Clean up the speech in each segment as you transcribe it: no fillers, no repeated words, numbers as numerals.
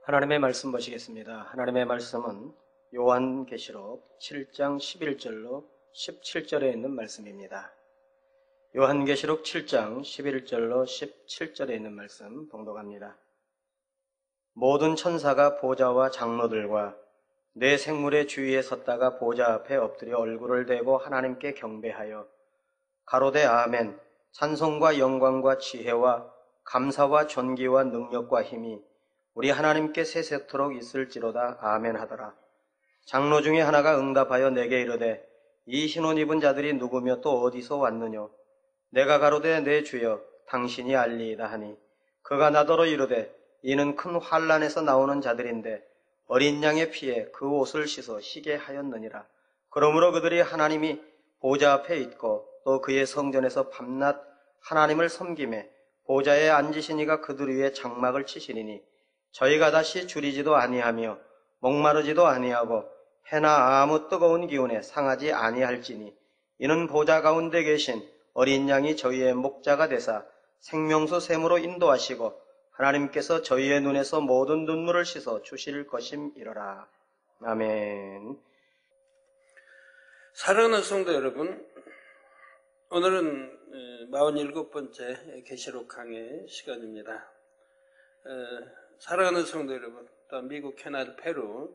하나님의 말씀 보시겠습니다. 하나님의 말씀은 요한계시록 7장 11절로 17절에 있는 말씀입니다. 요한계시록 7장 11절로 17절에 있는 말씀 봉독합니다. 모든 천사가 보좌와 장로들과 내 생물의 주위에 섰다가 보좌 앞에 엎드려 얼굴을 대고 하나님께 경배하여 가로되 아멘. 찬송과 영광과 지혜와 감사와 존귀와 능력과 힘이 우리 하나님께 세세토록 있을지로다. 아멘 하더라. 장로 중에 하나가 응답하여 내게 이르되 이 흰옷 입은 자들이 누구며 또 어디서 왔느뇨? 내가 가로되 내 주여 당신이 알리이다 하니 그가 나더러 이르되 이는 큰 환난에서 나오는 자들인데 어린 양의 피에 그 옷을 씻어 희게 하였느니라. 그러므로 그들이 하나님이 보좌 앞에 있고 또 그의 성전에서 밤낮 하나님을 섬기매 보좌에 앉으신 이가 그들 위에 장막을 치시리니 저희가 다시 줄이지도 아니하며 목마르지도 아니하고 해나 아무 뜨거운 기운에 상하지 아니할지니 이는 보좌 가운데 계신 어린 양이 저희의 목자가 되사 생명수 샘으로 인도하시고 하나님께서 저희의 눈에서 모든 눈물을 씻어 주실 것임이로라. 아멘. 사랑하는 성도 여러분, 오늘은 47번째 계시록 강의 시간입니다. 사랑하는 성도 여러분, 또 미국, 캐나다, 페루,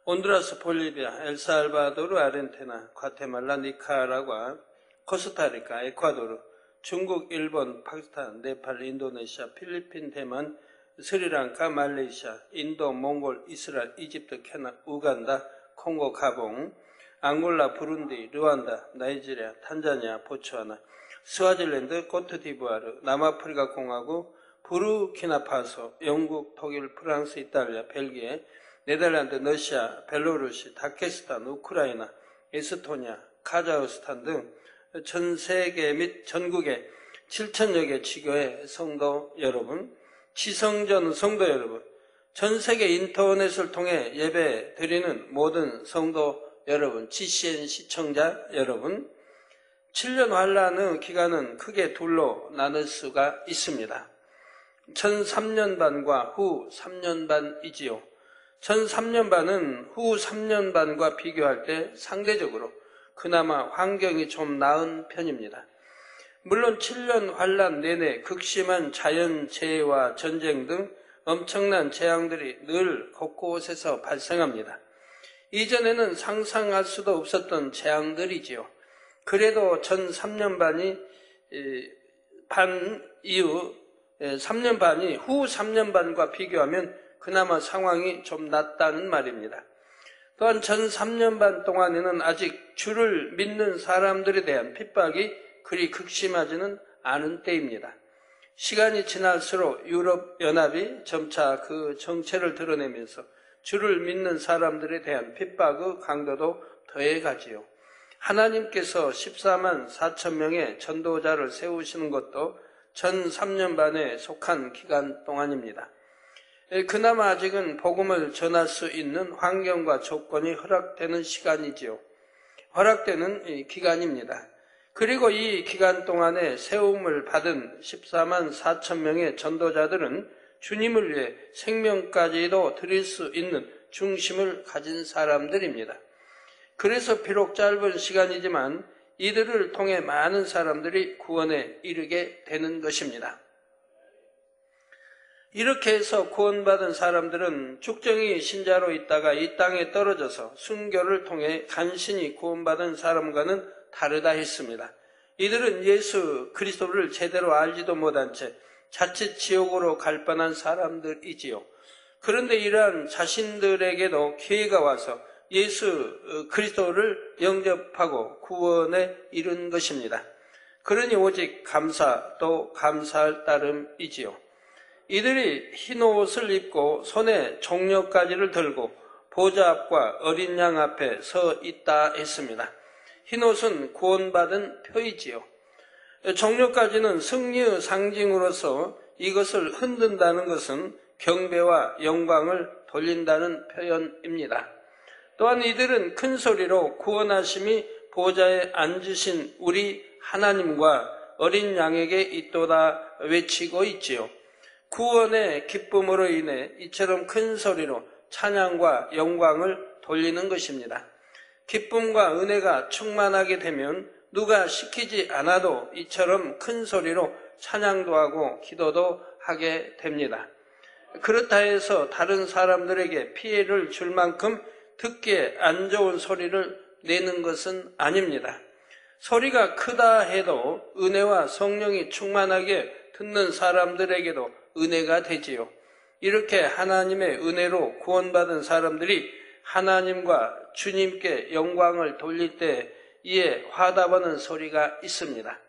온두라스, 볼리비아, 엘살바도르, 아르헨티나, 과테말라, 니카라과, 코스타리카, 에콰도르, 중국, 일본, 파키스탄, 네팔, 인도네시아, 필리핀, 대만, 스리랑카, 말레이시아, 인도, 몽골, 이스라엘, 이집트, 케냐, 우간다, 콩고, 가봉, 앙골라, 부룬디, 르완다, 나이지리아, 탄자니아, 보츠와나, 스와질랜드, 코트디부아르, 남아프리카 공화국, 부르키나파소, 영국, 독일, 프랑스, 이탈리아, 벨기에, 네덜란드, 러시아, 벨로루시, 다케스탄, 우크라이나, 에스토니아, 카자흐스탄 등 전 세계 및 전국의 7,000여 개 지교의 성도 여러분, 지성전 성도 여러분, 전 세계 인터넷을 통해 예배 드리는 모든 성도 여러분, GCN 시청자 여러분, 7년 환란의 기간은 크게 둘로 나눌 수가 있습니다. 전 3년 반과 후 3년 반이지요. 전 3년 반은 후 3년 반과 비교할 때 상대적으로 그나마 환경이 좀 나은 편입니다. 물론 7년 환란 내내 극심한 자연재해와 전쟁 등 엄청난 재앙들이 늘 곳곳에서 발생합니다. 이전에는 상상할 수도 없었던 재앙들이지요. 그래도 전 3년 반이 이후 3년 반이 후 3년 반과 비교하면 그나마 상황이 좀 낫다는 말입니다. 또한 전 3년 반 동안에는 아직 주를 믿는 사람들에 대한 핍박이 그리 극심하지는 않은 때입니다. 시간이 지날수록 유럽연합이 점차 그 정체를 드러내면서 주를 믿는 사람들에 대한 핍박의 강도도 더해가지요. 하나님께서 14만 4천 명의 전도자를 세우시는 것도 전 3년 반에 속한 기간 동안입니다. 그나마 아직은 복음을 전할 수 있는 환경과 조건이 허락되는 시간이지요. 허락되는 기간입니다. 그리고 이 기간 동안에 세움을 받은 14만 4천 명의 전도자들은 주님을 위해 생명까지도 드릴 수 있는 중심을 가진 사람들입니다. 그래서 비록 짧은 시간이지만 이들을 통해 많은 사람들이 구원에 이르게 되는 것입니다. 이렇게 해서 구원받은 사람들은 죽정이 신자로 있다가 이 땅에 떨어져서 순교를 통해 간신히 구원받은 사람과는 다르다 했습니다. 이들은 예수 그리스도를 제대로 알지도 못한 채 자칫 지옥으로 갈 뻔한 사람들이지요. 그런데 이러한 자신들에게도 기회가 와서 예수 그리스도를 영접하고 구원에 이른 것입니다. 그러니 오직 감사 또 감사할 따름이지요. 이들이 흰 옷을 입고 손에 종려가지를 들고 보좌 앞과 어린 양 앞에 서 있다 했습니다. 흰 옷은 구원받은 표이지요. 종려가지는 승리의 상징으로서 이것을 흔든다는 것은 경배와 영광을 돌린다는 표현입니다. 또한 이들은 큰 소리로 구원하심이 보좌에 앉으신 우리 하나님과 어린 양에게 있도다 외치고 있지요. 구원의 기쁨으로 인해 이처럼 큰 소리로 찬양과 영광을 돌리는 것입니다. 기쁨과 은혜가 충만하게 되면 누가 시키지 않아도 이처럼 큰 소리로 찬양도 하고 기도도 하게 됩니다. 그렇다 해서 다른 사람들에게 피해를 줄 만큼 듣기에 안 좋은 소리를 내는 것은 아닙니다. 소리가 크다 해도 은혜와 성령이 충만하게 듣는 사람들에게도 은혜가 되지요. 이렇게 하나님의 은혜로 구원받은 사람들이 하나님과 주님께 영광을 돌릴 때 이에 화답하는 소리가 있습니다.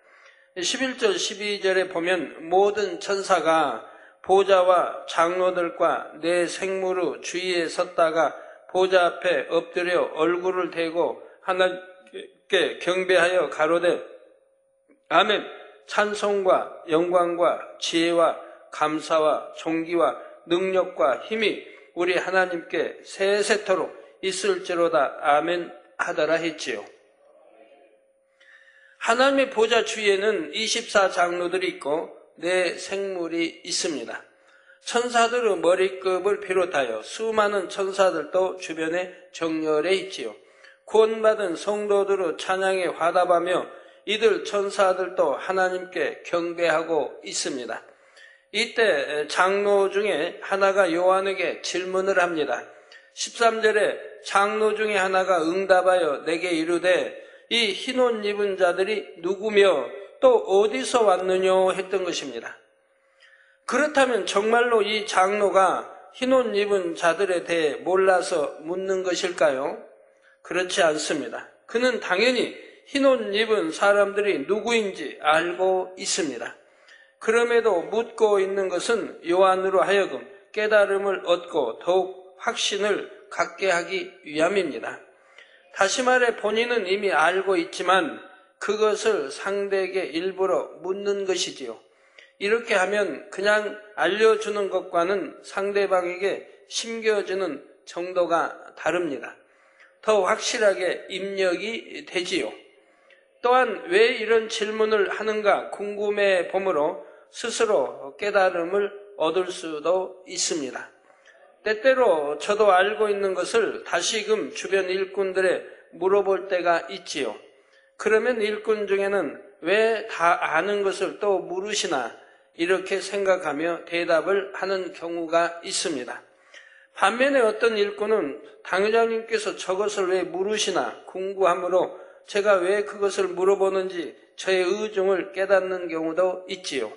11절 12절에 보면 모든 천사가 보좌와 장로들과 내 생물의 주위에 섰다가 보좌 앞에 엎드려 얼굴을 대고 하나님께 경배하여 가로되 아멘. 찬송과 영광과 지혜와 감사와 존귀와 능력과 힘이 우리 하나님께 세세토록 있을지로다 아멘 하더라 했지요. 하나님의 보좌 주위에는 24장로들이 있고 네 생물이 있습니다. 천사들의 머리급을 비롯하여 수많은 천사들도 주변에 정렬해 있지요. 구원받은 성도들의 찬양에 화답하며 이들 천사들도 하나님께 경배하고 있습니다. 이때 장로 중에 하나가 요한에게 질문을 합니다. 13절에 장로 중에 하나가 응답하여 내게 이르되 이 흰옷 입은 자들이 누구며 또 어디서 왔느냐 했던 것입니다. 그렇다면 정말로 이 장로가 흰옷 입은 자들에 대해 몰라서 묻는 것일까요? 그렇지 않습니다. 그는 당연히 흰옷 입은 사람들이 누구인지 알고 있습니다. 그럼에도 묻고 있는 것은 요한으로 하여금 깨달음을 얻고 더욱 확신을 갖게 하기 위함입니다. 다시 말해 본인은 이미 알고 있지만 그것을 상대에게 일부러 묻는 것이지요. 이렇게 하면 그냥 알려주는 것과는 상대방에게 심겨주는 정도가 다릅니다. 더 확실하게 입력이 되지요. 또한 왜 이런 질문을 하는가 궁금해 보므로 스스로 깨달음을 얻을 수도 있습니다. 때때로 저도 알고 있는 것을 다시금 주변 일꾼들에 물어볼 때가 있지요. 그러면 일꾼 중에는 왜 다 아는 것을 또 물으시나 이렇게 생각하며 대답을 하는 경우가 있습니다. 반면에 어떤 일꾼은 당회장님께서 저것을 왜 물으시나 궁금함으로 제가 왜 그것을 물어보는지 저의 의중을 깨닫는 경우도 있지요.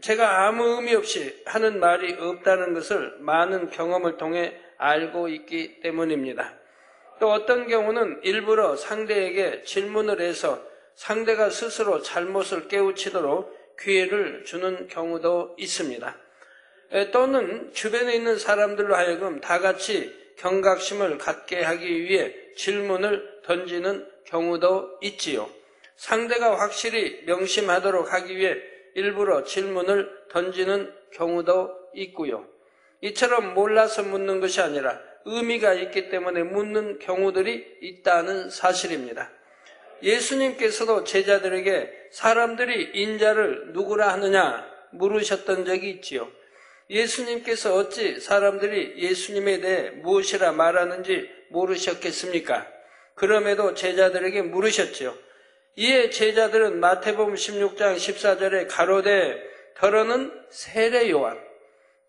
제가 아무 의미 없이 하는 말이 없다는 것을 많은 경험을 통해 알고 있기 때문입니다. 또 어떤 경우는 일부러 상대에게 질문을 해서 상대가 스스로 잘못을 깨우치도록 기회를 주는 경우도 있습니다. 또는 주변에 있는 사람들로 하여금 다 같이 경각심을 갖게 하기 위해 질문을 던지는 경우도 있지요. 상대가 확실히 명심하도록 하기 위해 일부러 질문을 던지는 경우도 있고요. 이처럼 몰라서 묻는 것이 아니라 의미가 있기 때문에 묻는 경우들이 있다는 사실입니다. 예수님께서도 제자들에게 사람들이 인자를 누구라 하느냐 물으셨던 적이 있지요. 예수님께서 어찌 사람들이 예수님에 대해 무엇이라 말하는지 모르셨겠습니까? 그럼에도 제자들에게 물으셨지요. 이에 제자들은 마태복음 16장 14절에 가로되 더러는 세례 요한,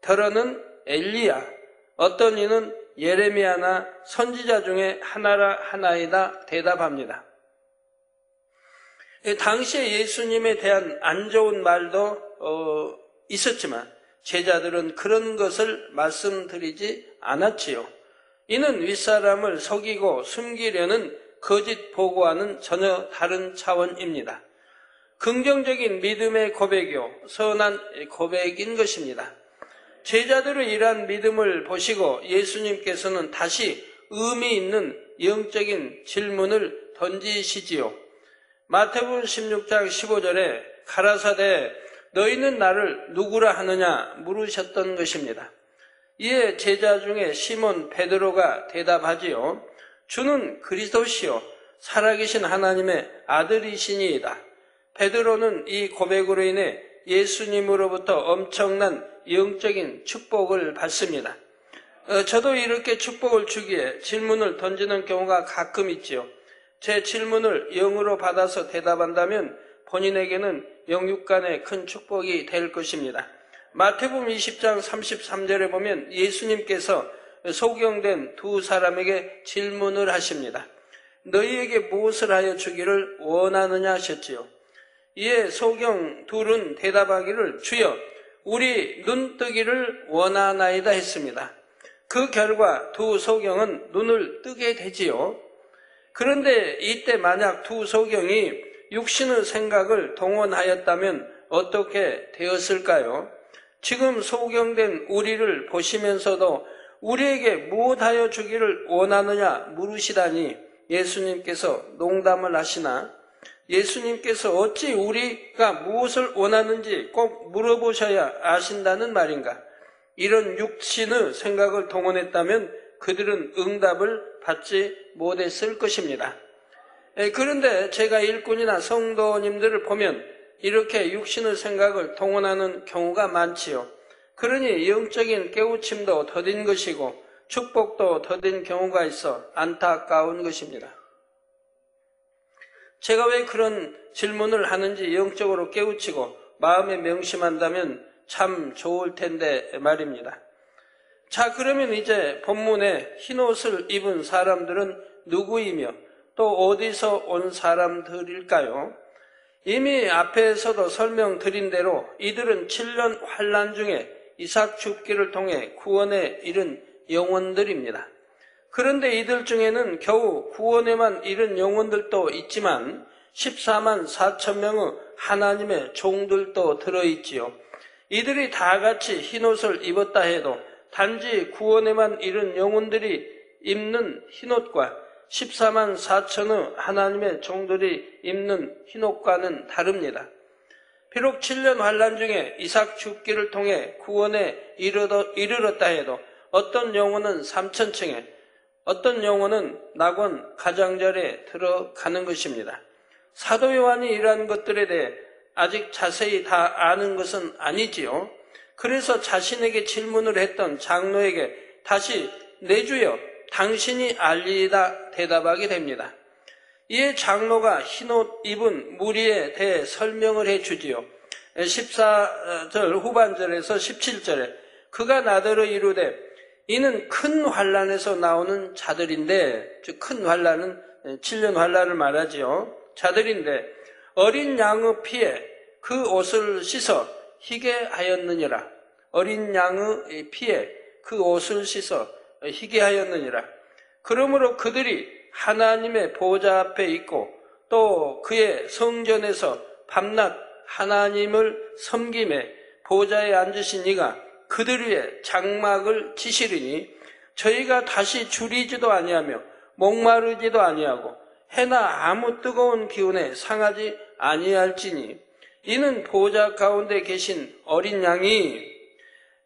더러는 엘리야, 어떤 이는 예레미야나 선지자 중에 하나라 하나이다 대답합니다. 당시에 예수님에 대한 안 좋은 말도 있었지만 제자들은 그런 것을 말씀드리지 않았지요. 이는 윗사람을 속이고 숨기려는 거짓 보고와는 전혀 다른 차원입니다. 긍정적인 믿음의 고백이요, 선한 고백인 것입니다. 제자들의 이러한 믿음을 보시고 예수님께서는 다시 의미 있는 영적인 질문을 던지시지요. 마태복음 16장 15절에 가라사대 너희는 나를 누구라 하느냐 물으셨던 것입니다. 이에 제자 중에 시몬 베드로가 대답하지요. 주는 그리스도시요 살아계신 하나님의 아들이시니이다. 베드로는 이 고백으로 인해 예수님으로부터 엄청난 영적인 축복을 받습니다. 저도 이렇게 축복을 주기에 질문을 던지는 경우가 가끔 있지요. 제 질문을 영으로 받아서 대답한다면 본인에게는 영육 간의 큰 축복이 될 것입니다. 마태복음 20장 33절에 보면 예수님께서 소경된 두 사람에게 질문을 하십니다. 너희에게 무엇을 하여 주기를 원하느냐 하셨지요. 이에 소경 둘은 대답하기를 주여 우리 눈뜨기를 원하나이다 했습니다. 그 결과 두 소경은 눈을 뜨게 되지요. 그런데 이때 만약 두 소경이 육신의 생각을 동원하였다면 어떻게 되었을까요? 지금 소경된 우리를 보시면서도 우리에게 무엇하여 주기를 원하느냐 물으시다니 예수님께서 농담을 하시나? 예수님께서 어찌 우리가 무엇을 원하는지 꼭 물어보셔야 아신다는 말인가? 이런 육신의 생각을 동원했다면 그들은 응답을 받지 못했을 것입니다. 그런데 제가 일꾼이나 성도님들을 보면 이렇게 육신의 생각을 동원하는 경우가 많지요. 그러니 영적인 깨우침도 더딘 것이고 축복도 더딘 경우가 있어 안타까운 것입니다. 제가 왜 그런 질문을 하는지 영적으로 깨우치고 마음에 명심한다면 참 좋을 텐데 말입니다. 자, 그러면 이제 본문에 흰옷을 입은 사람들은 누구이며 또 어디서 온 사람들일까요? 이미 앞에서도 설명드린 대로 이들은 7년 환난 중에 이삭 죽기를 통해 구원에 이른 영혼들입니다. 그런데 이들 중에는 겨우 구원에만 이른 영혼들도 있지만 14만 4천 명의 하나님의 종들도 들어있지요. 이들이 다 같이 흰옷을 입었다 해도 단지 구원에만 이른 영혼들이 입는 흰옷과 14만 4천의 하나님의 종들이 입는 흰옷과는 다릅니다. 비록 7년 환난 중에 이삭 죽기를 통해 구원에 이르렀다 해도 어떤 영혼은 3천층에 어떤 영혼은 낙원 가장자리에 들어가는 것입니다. 사도 요한이 이러한 것들에 대해 아직 자세히 다 아는 것은 아니지요. 그래서 자신에게 질문을 했던 장로에게 다시 내 주여 당신이 알리이다 대답하게 됩니다. 이에 장로가 흰옷 입은 무리에 대해 설명을 해주지요. 14절 후반절에서 17절에 그가 나더러 이르되 이는 큰 환난에서 나오는 자들인데, 즉 큰 환난은 7년 환난을 말하지요. 자들인데 어린 양의 피에 그 옷을 씻어 희게 하였느니라. 어린 양의 피에 그 옷을 씻어 희게 하였느니라. 그러므로 그들이 하나님의 보좌 앞에 있고 또 그의 성전에서 밤낮 하나님을 섬김에 보좌에 앉으신 이가 그들 위에 장막을 치시리니 저희가 다시 줄이지도 아니하며 목마르지도 아니하고 해나 아무 뜨거운 기운에 상하지 아니할지니 이는 보좌 가운데 계신 어린 양이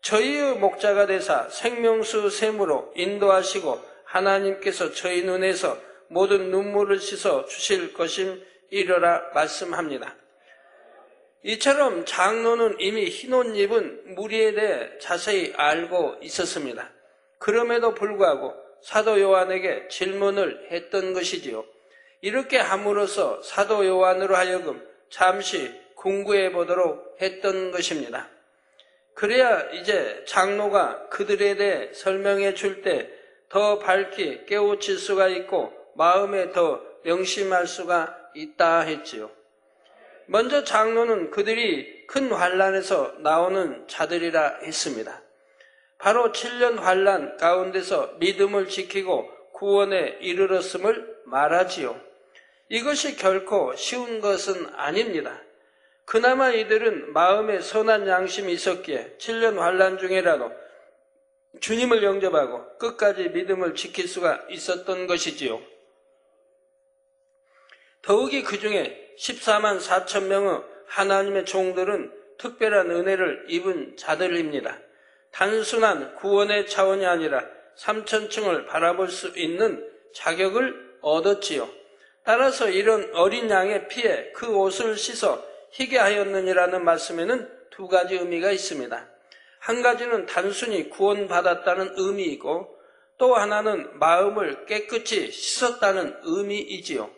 저희의 목자가 되사 생명수 샘으로 인도하시고 하나님께서 저희 눈에서 모든 눈물을 씻어 주실 것임이러라 말씀합니다. 이처럼 장로는 이미 흰옷 입은 무리에 대해 자세히 알고 있었습니다. 그럼에도 불구하고 사도 요한에게 질문을 했던 것이지요. 이렇게 함으로써 사도 요한으로 하여금 잠시 궁구해 보도록 했던 것입니다. 그래야 이제 장로가 그들에 대해 설명해 줄 때 더 밝히 깨우칠 수가 있고 마음에 더 명심할 수가 있다 했지요. 먼저 장로는 그들이 큰 환난에서 나오는 자들이라 했습니다. 바로 7년 환난 가운데서 믿음을 지키고 구원에 이르렀음을 말하지요. 이것이 결코 쉬운 것은 아닙니다. 그나마 이들은 마음에 선한 양심이 있었기에 7년 환난 중에라도 주님을 영접하고 끝까지 믿음을 지킬 수가 있었던 것이지요. 더욱이 그 중에 14만 4천 명의 하나님의 종들은 특별한 은혜를 입은 자들입니다. 단순한 구원의 차원이 아니라 3천층을 바라볼 수 있는 자격을 얻었지요. 따라서 이런 어린 양의 피에 그 옷을 씻어 희게 하였느니라는 말씀에는 두 가지 의미가 있습니다. 한 가지는 단순히 구원받았다는 의미이고 또 하나는 마음을 깨끗이 씻었다는 의미이지요.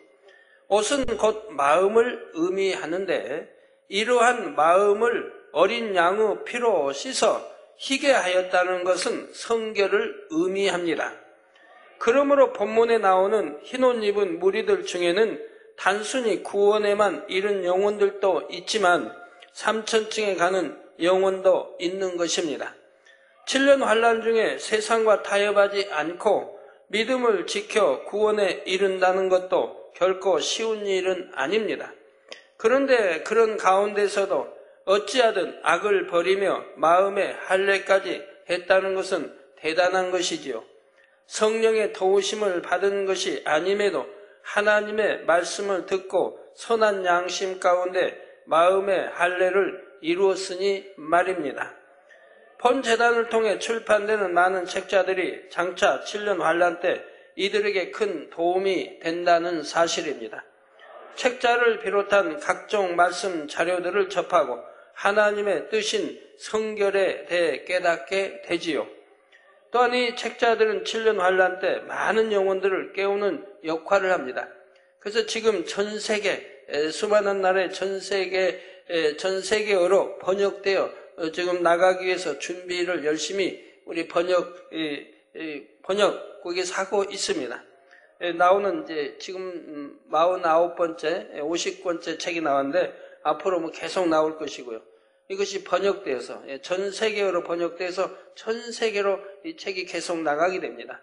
옷은 곧 마음을 의미하는데 이러한 마음을 어린 양의 피로 씻어 희게 하였다는 것은 성결을 의미합니다. 그러므로 본문에 나오는 흰옷 입은 무리들 중에는 단순히 구원에만 이른 영혼들도 있지만 삼천층에 가는 영혼도 있는 것입니다. 7년 환난 중에 세상과 타협하지 않고 믿음을 지켜 구원에 이른다는 것도 결코 쉬운 일은 아닙니다. 그런데 그런 가운데서도 어찌하든 악을 버리며 마음의 할례까지 했다는 것은 대단한 것이지요. 성령의 도우심을 받은 것이 아님에도 하나님의 말씀을 듣고 선한 양심 가운데 마음의 할례를 이루었으니 말입니다. 본 재단을 통해 출판되는 많은 책자들이 장차 7년 환난 때 이들에게 큰 도움이 된다는 사실입니다. 책자를 비롯한 각종 말씀 자료들을 접하고 하나님의 뜻인 성결에 대해 깨닫게 되지요. 또한 이 책자들은 7년 환난 때 많은 영혼들을 깨우는 역할을 합니다. 그래서 지금 전 세계 수많은 나라의 전 세계어로 번역되어 지금 나가기 위해서 준비를 열심히 우리 번역국에서 하고 있습니다. 나오는 이제 지금 49번째, 50권째 책이 나왔는데 앞으로 뭐 계속 나올 것이고요. 이것이 번역돼서 전 세계어로 번역돼서 전 세계로 이 책이 계속 나가게 됩니다.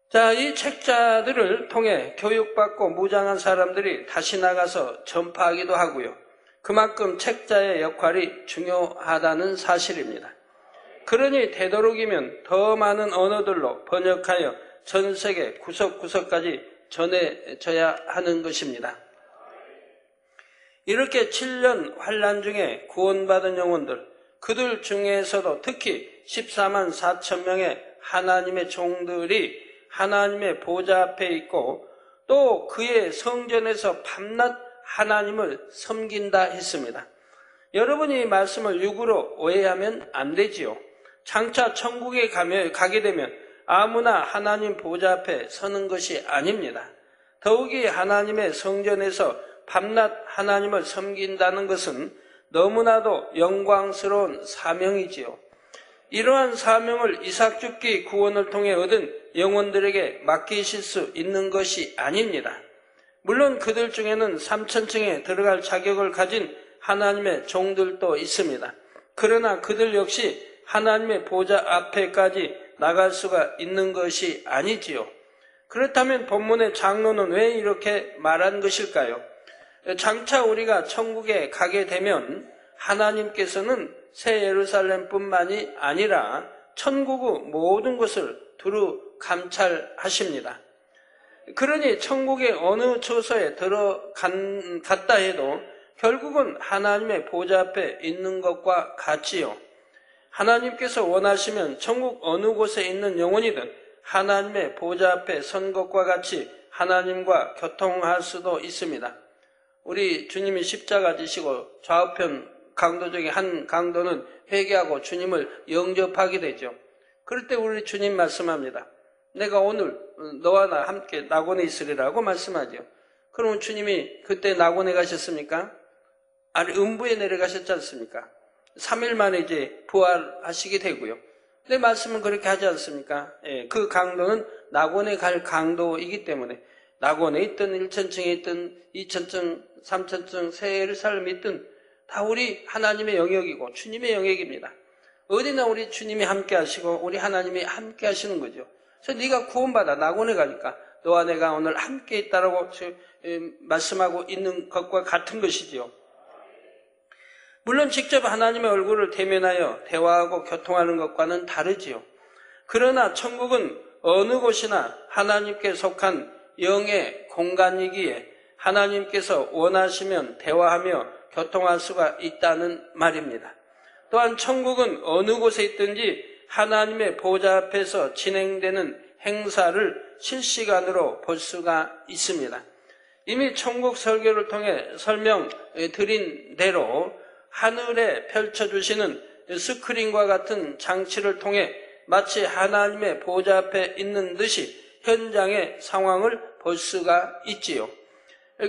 자, 이 책자들을 통해 교육받고 무장한 사람들이 다시 나가서 전파하기도 하고요. 그만큼 책자의 역할이 중요하다는 사실입니다. 그러니 되도록이면 더 많은 언어들로 번역하여 전 세계 구석구석까지 전해져야 하는 것입니다. 이렇게 7년 환난 중에 구원받은 영혼들, 그들 중에서도 특히 14만 4천 명의 하나님의 종들이 하나님의 보좌 앞에 있고 또 그의 성전에서 밤낮 하나님을 섬긴다 했습니다. 여러분이 이 말씀을 육으로 오해하면 안 되지요. 장차 천국에 가게 되면 아무나 하나님 보좌 앞에 서는 것이 아닙니다. 더욱이 하나님의 성전에서 밤낮 하나님을 섬긴다는 것은 너무나도 영광스러운 사명이지요. 이러한 사명을 이삭 죽기 구원을 통해 얻은 영혼들에게 맡기실 수 있는 것이 아닙니다. 물론 그들 중에는 삼천층에 들어갈 자격을 가진 하나님의 종들도 있습니다. 그러나 그들 역시 하나님의 보좌 앞에까지 나갈 수가 있는 것이 아니지요. 그렇다면 본문의 장로는 왜 이렇게 말한 것일까요? 장차 우리가 천국에 가게 되면 하나님께서는 새 예루살렘뿐만이 아니라 천국의 모든 것을 두루 감찰하십니다. 그러니 천국의 어느 처소에 들어갔다 해도 결국은 하나님의 보좌 앞에 있는 것과 같지요. 하나님께서 원하시면 천국 어느 곳에 있는 영혼이든 하나님의 보좌 앞에 선 것과 같이 하나님과 교통할 수도 있습니다. 우리 주님이 십자가 지시고 좌우편 강도 중에 한 강도는 회개하고 주님을 영접하게 되죠. 그럴 때 우리 주님 말씀합니다. 내가 오늘 너와 나 함께 낙원에 있으리라고 말씀하죠. 그러면 주님이 그때 낙원에 가셨습니까? 아니, 음부에 내려가셨지 않습니까? 3일 만에 이제 부활하시게 되고요. 내 말씀은 그렇게 하지 않습니까? 예, 그 강도는 낙원에 갈 강도이기 때문에 낙원에 있든 1천층에 있든 2천층, 3천층, 새 예루살렘에 있든 다 우리 하나님의 영역이고 주님의 영역입니다. 어디나 우리 주님이 함께 하시고 우리 하나님이 함께 하시는 거죠. 그래서 네가 구원받아 낙원에 가니까 너와 내가 오늘 함께 있다라고 말씀하고 있는 것과 같은 것이지요. 물론 직접 하나님의 얼굴을 대면하여 대화하고 교통하는 것과는 다르지요. 그러나 천국은 어느 곳이나 하나님께 속한 영의 공간이기에 하나님께서 원하시면 대화하며 교통할 수가 있다는 말입니다. 또한 천국은 어느 곳에 있든지 하나님의 보좌 앞에서 진행되는 행사를 실시간으로 볼 수가 있습니다. 이미 천국 설교를 통해 설명드린 대로 하늘에 펼쳐주시는 스크린과 같은 장치를 통해 마치 하나님의 보좌 앞에 있는 듯이 현장의 상황을 볼 수가 있지요.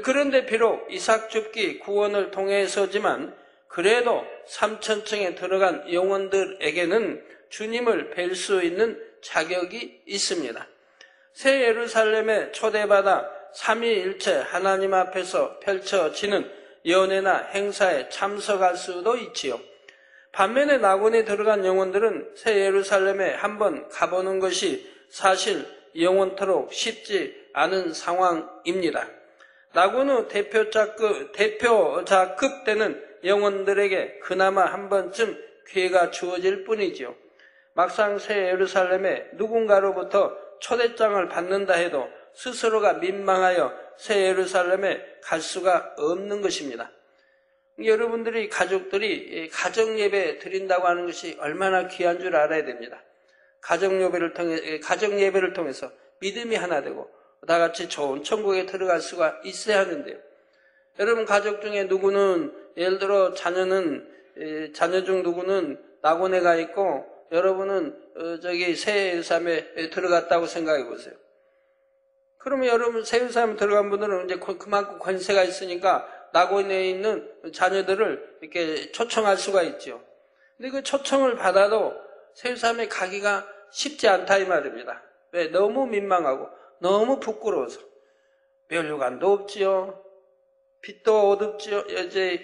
그런데 비록 이삭 줍기 구원을 통해서지만 그래도 3천층에 들어간 영혼들에게는 주님을 뵐 수 있는 자격이 있습니다. 새 예루살렘에 초대받아 삼위일체 하나님 앞에서 펼쳐지는 연회나 행사에 참석할 수도 있지요. 반면에 낙원에 들어간 영혼들은 새 예루살렘에 한번 가보는 것이 사실 영원토록 쉽지 않은 상황입니다. 낙원의 대표자급 되는 영혼들에게 그나마 한 번쯤 기회가 주어질 뿐이지요. 막상 새 예루살렘에 누군가로부터 초대장을 받는다 해도 스스로가 민망하여 새 예루살렘에 갈 수가 없는 것입니다. 여러분들이 가족들이 가정 예배 드린다고 하는 것이 얼마나 귀한 줄 알아야 됩니다. 가정 예배를 통해서 믿음이 하나 되고 다 같이 좋은 천국에 들어갈 수가 있어야 하는데요. 여러분 가족 중에 누구는 예를 들어 자녀 중 누구는 낙원에 가 있고 여러분은 새 예루살렘에 들어갔다고 생각해 보세요. 그러면 여러분 새 예루살렘에 들어간 분들은 이제 그만큼 권세가 있으니까 낙원에 있는 자녀들을 이렇게 초청할 수가 있죠. 근데 그 초청을 받아도 새 예루살렘에 가기가 쉽지 않다 이 말입니다. 왜? 너무 민망하고 너무 부끄러워서 면류관도 없지요. 빛도 어둡지요. 이제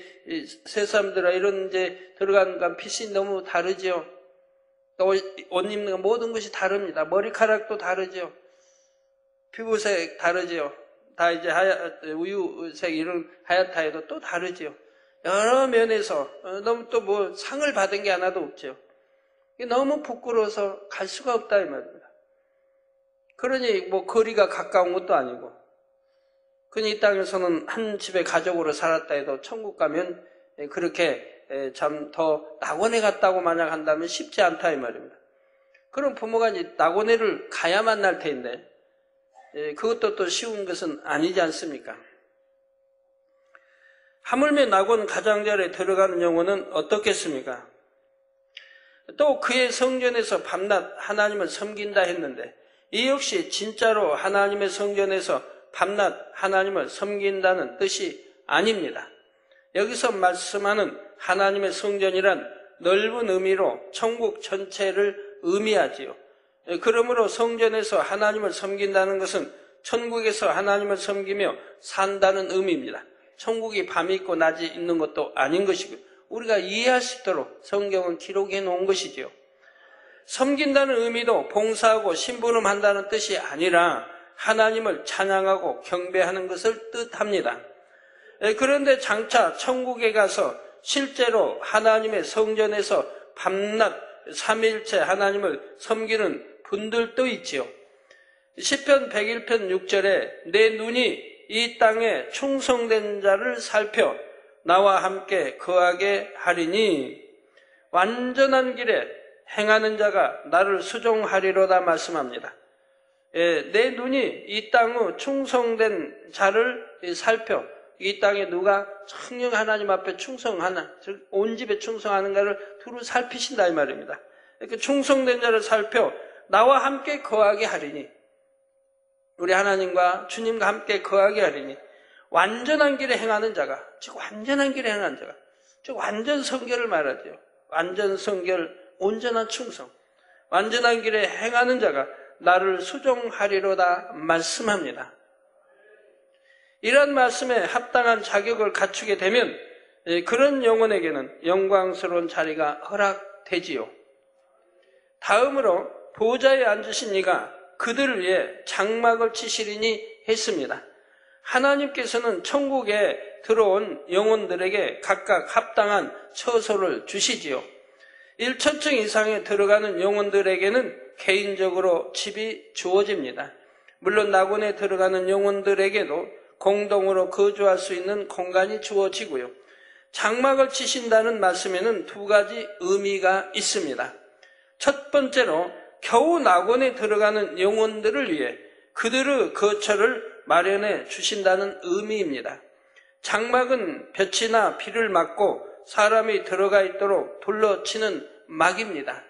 새 사람들아 이런 이제 들어간 빛이 너무 다르지요. 또 옷 입는 모든 것이 다릅니다. 머리카락도 다르지요. 피부색 다르지요. 다 이제 우유색 이런 하얗다 해도 또 다르지요. 여러 면에서 너무 또 뭐 상을 받은 게 하나도 없죠. 너무 부끄러워서 갈 수가 없다 이 말입니다. 그러니 뭐 거리가 가까운 것도 아니고, 그러니 이 땅에서는 한 집에 가족으로 살았다 해도 천국 가면 그렇게 참 더 낙원에 갔다고 만약 한다면 쉽지 않다 이 말입니다. 그럼 부모가 이제 낙원에를 가야 만날 텐데 그것도 또 쉬운 것은 아니지 않습니까? 하물며 낙원 가장자리에 들어가는 영혼은 어떻겠습니까? 또 그의 성전에서 밤낮 하나님을 섬긴다 했는데 이 역시 진짜로 하나님의 성전에서 밤낮 하나님을 섬긴다는 뜻이 아닙니다. 여기서 말씀하는 하나님의 성전이란 넓은 의미로 천국 전체를 의미하지요. 그러므로 성전에서 하나님을 섬긴다는 것은 천국에서 하나님을 섬기며 산다는 의미입니다. 천국이 밤이 있고 낮이 있는 것도 아닌 것이고요. 우리가 이해할 수 있도록 성경은 기록해 놓은 것이지요. 섬긴다는 의미도 봉사하고 심부름한다는 뜻이 아니라 하나님을 찬양하고 경배하는 것을 뜻합니다. 그런데 장차 천국에 가서 실제로 하나님의 성전에서 밤낮 삼위일체 하나님을 섬기는 분들도 있지요. 시편 101편 6절에 내 눈이 이 땅에 충성된 자를 살펴 나와 함께 거하게 하리니 완전한 길에 행하는 자가 나를 수종하리로다 말씀합니다. 내 눈이 이 땅의 충성된 자를 살펴, 이 땅에 누가 청령 하나님 앞에 충성하나, 즉 온 집에 충성하는가를 두루 살피신다 이 말입니다. 이렇게 충성된 자를 살펴 나와 함께 거하게 하리니, 우리 하나님과 주님과 함께 거하게 하리니 완전한 길에 행하는 자가, 즉 완전한 길에 행하는 자가, 즉 완전 성결을 말하죠. 완전 성결, 온전한 충성, 완전한 길에 행하는 자가 나를 수종하리로다 말씀합니다. 이런 말씀에 합당한 자격을 갖추게 되면 그런 영혼에게는 영광스러운 자리가 허락되지요. 다음으로 보좌에 앉으신 이가 그들을 위해 장막을 치시리니 했습니다. 하나님께서는 천국에 들어온 영혼들에게 각각 합당한 처소를 주시지요. 1천층 이상에 들어가는 영혼들에게는 개인적으로 집이 주어집니다. 물론 낙원에 들어가는 영혼들에게도 공동으로 거주할 수 있는 공간이 주어지고요. 장막을 치신다는 말씀에는 두 가지 의미가 있습니다. 첫 번째로 겨우 낙원에 들어가는 영혼들을 위해 그들의 거처를 마련해 주신다는 의미입니다. 장막은 볕이나 비를 막고 사람이 들어가 있도록 둘러치는 막입니다.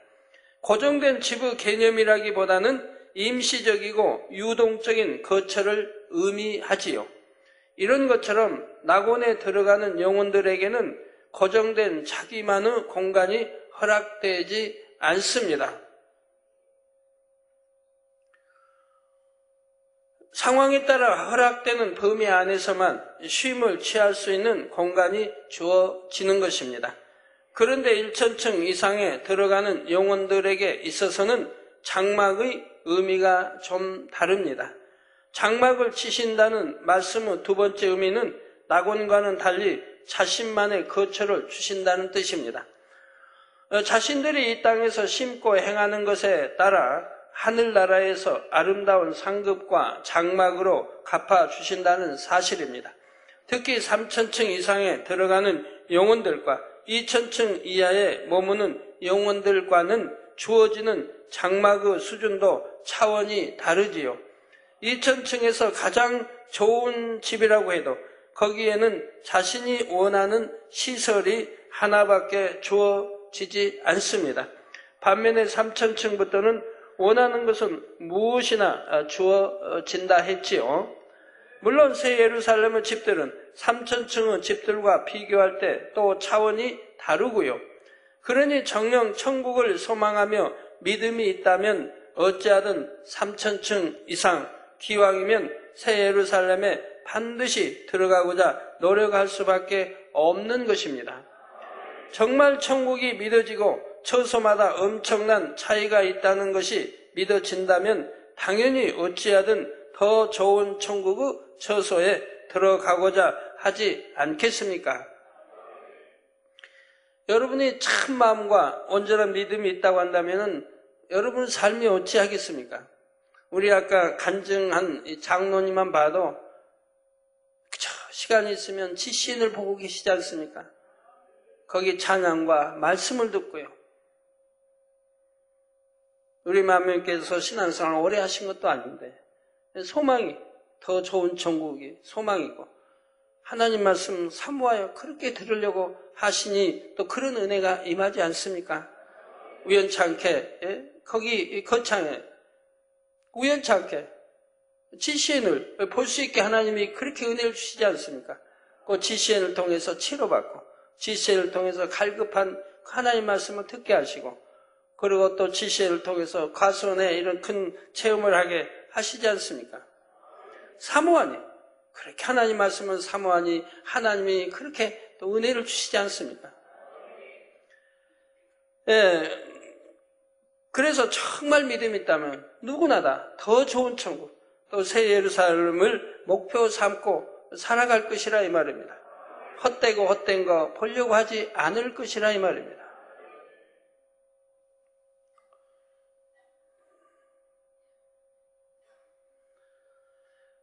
고정된 지부 개념이라기보다는 임시적이고 유동적인 거처를 의미하지요. 이런 것처럼 낙원에 들어가는 영혼들에게는 고정된 자기만의 공간이 허락되지 않습니다. 상황에 따라 허락되는 범위 안에서만 쉼을 취할 수 있는 공간이 주어지는 것입니다. 그런데 1000층 이상에 들어가는 영혼들에게 있어서는 장막의 의미가 좀 다릅니다. 장막을 치신다는 말씀의 두 번째 의미는 낙원과는 달리 자신만의 거처를 주신다는 뜻입니다. 자신들이 이 땅에서 심고 행하는 것에 따라 하늘나라에서 아름다운 상급과 장막으로 갚아주신다는 사실입니다. 특히 3000층 이상에 들어가는 영혼들과 2000층 이하에 머무는 영혼들과는 주어지는 장막의 수준도 차원이 다르지요. 2000층에서 가장 좋은 집이라고 해도 거기에는 자신이 원하는 시설이 하나밖에 주어지지 않습니다. 반면에 3000층부터는 원하는 것은 무엇이나 주어진다 했지요. 물론 새 예루살렘의 집들은 3000층의 집들과 비교할 때 또 차원이 다르고요. 그러니 정녕 천국을 소망하며 믿음이 있다면 어찌하든 3000층 이상, 기왕이면 새 예루살렘에 반드시 들어가고자 노력할 수밖에 없는 것입니다. 정말 천국이 믿어지고 처소마다 엄청난 차이가 있다는 것이 믿어진다면 당연히 어찌하든 더 좋은 천국의 처소에 들어가고자 하지 않겠습니까? 여러분이 참 마음과 온전한 믿음이 있다고 한다면 여러분 삶이 어찌하겠습니까? 우리 아까 간증한 이 장로님만 봐도 그저 시간이 있으면 지신을 보고 계시지 않습니까? 거기 찬양과 말씀을 듣고요. 우리 마음님께서 신앙생활을 오래 하신 것도 아닌데 소망이 더 좋은 천국이 소망이고 하나님 말씀 사모하여 그렇게 들으려고 하시니 또 그런 은혜가 임하지 않습니까? 우연찮게 거기 거창에 우연찮게 GCN을 볼 수 있게 하나님이 그렇게 은혜를 주시지 않습니까? 그 GCN을 통해서 치료받고 GCN을 통해서 갈급한 하나님 말씀을 듣게 하시고 그리고 또 GCN을 통해서 과수원에 이런 큰 체험을 하게 하시지 않습니까? 사모하니 그렇게 하나님 말씀을 사모하니 하나님이 그렇게 또 은혜를 주시지 않습니까? 예, 그래서 정말 믿음이 있다면 누구나 다 더 좋은 천국 또 새 예루살렘을 목표 삼고 살아갈 것이라 이 말입니다. 헛되고 헛된 거 보려고 하지 않을 것이라 이 말입니다.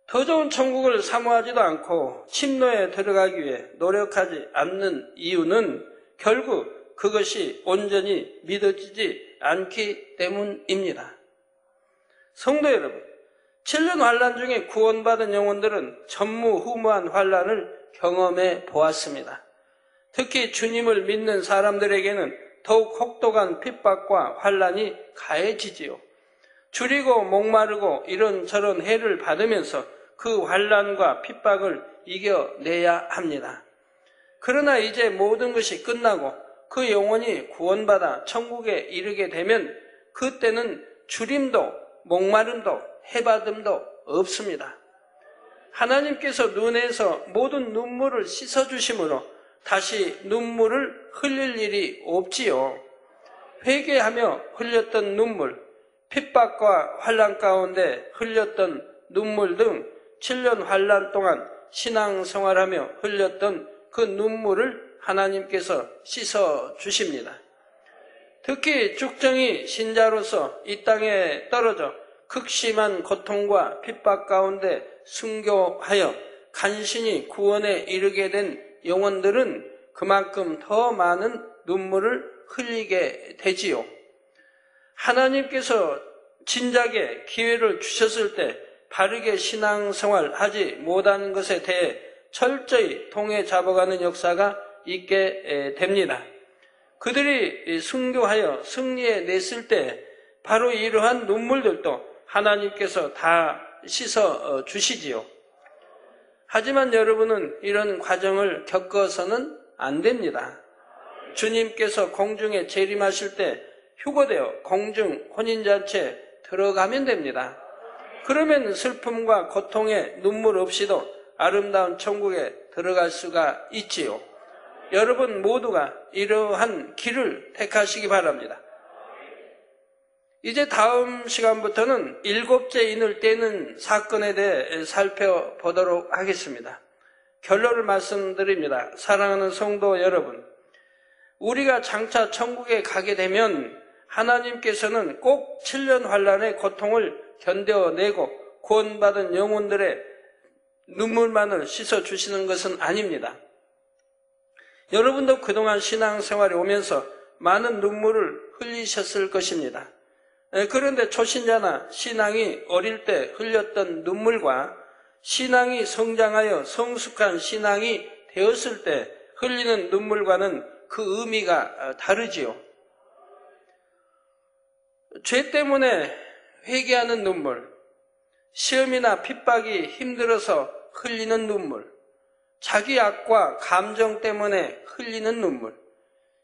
더 좋은 천국을 사모하지도 않고 침노에 들어가기 위해 노력하지 않는 이유는 결국 그것이 온전히 믿어지지 않기 때문입니다. 성도 여러분, 7년 환란 중에 구원받은 영혼들은 전무후무한 환란을 경험해 보았습니다. 특히 주님을 믿는 사람들에게는 더욱 혹독한 핍박과 환란이 가해지지요. 줄이고 목마르고 이런저런 해를 받으면서 그 환란과 핍박을 이겨내야 합니다. 그러나 이제 모든 것이 끝나고 그 영혼이 구원받아 천국에 이르게 되면 그때는 줄임도 목마름도 해받음도 없습니다. 하나님께서 눈에서 모든 눈물을 씻어주심으로 다시 눈물을 흘릴 일이 없지요. 회개하며 흘렸던 눈물, 핍박과 환난 가운데 흘렸던 눈물 등 7년 환난 동안 신앙생활하며 흘렸던 그 눈물을 하나님께서 씻어주십니다. 특히 죽정이 신자로서 이 땅에 떨어져 극심한 고통과 핍박 가운데 순교하여 간신히 구원에 이르게 된 영혼들은 그만큼 더 많은 눈물을 흘리게 되지요. 하나님께서 진작에 기회를 주셨을 때 바르게 신앙생활 하지 못하는 것에 대해 철저히 통해 잡아가는 역사가 있게 됩니다. 그들이 순교하여 승리해 냈을 때 바로 이러한 눈물들도 하나님께서 다 씻어 주시지요. 하지만 여러분은 이런 과정을 겪어서는 안 됩니다. 주님께서 공중에 재림하실 때 휴거되어 공중 혼인잔치에 들어가면 됩니다. 그러면 슬픔과 고통에 눈물 없이도 아름다운 천국에 들어갈 수가 있지요. 여러분 모두가 이러한 길을 택하시기 바랍니다. 이제 다음 시간부터는 7째 인을 떼는 사건에 대해 살펴보도록 하겠습니다. 결론을 말씀드립니다. 사랑하는 성도 여러분, 우리가 장차 천국에 가게 되면 하나님께서는 꼭 7년 환란의 고통을 견뎌내고 구원받은 영혼들의 눈물만을 씻어주시는 것은 아닙니다. 여러분도 그동안 신앙생활에 오면서 많은 눈물을 흘리셨을 것입니다. 그런데 초신자나 신앙이 어릴 때 흘렸던 눈물과 신앙이 성장하여 성숙한 신앙이 되었을 때 흘리는 눈물과는 그 의미가 다르지요. 죄 때문에 회개하는 눈물, 시험이나 핍박이 힘들어서 흘리는 눈물, 자기 악과 감정 때문에 흘리는 눈물,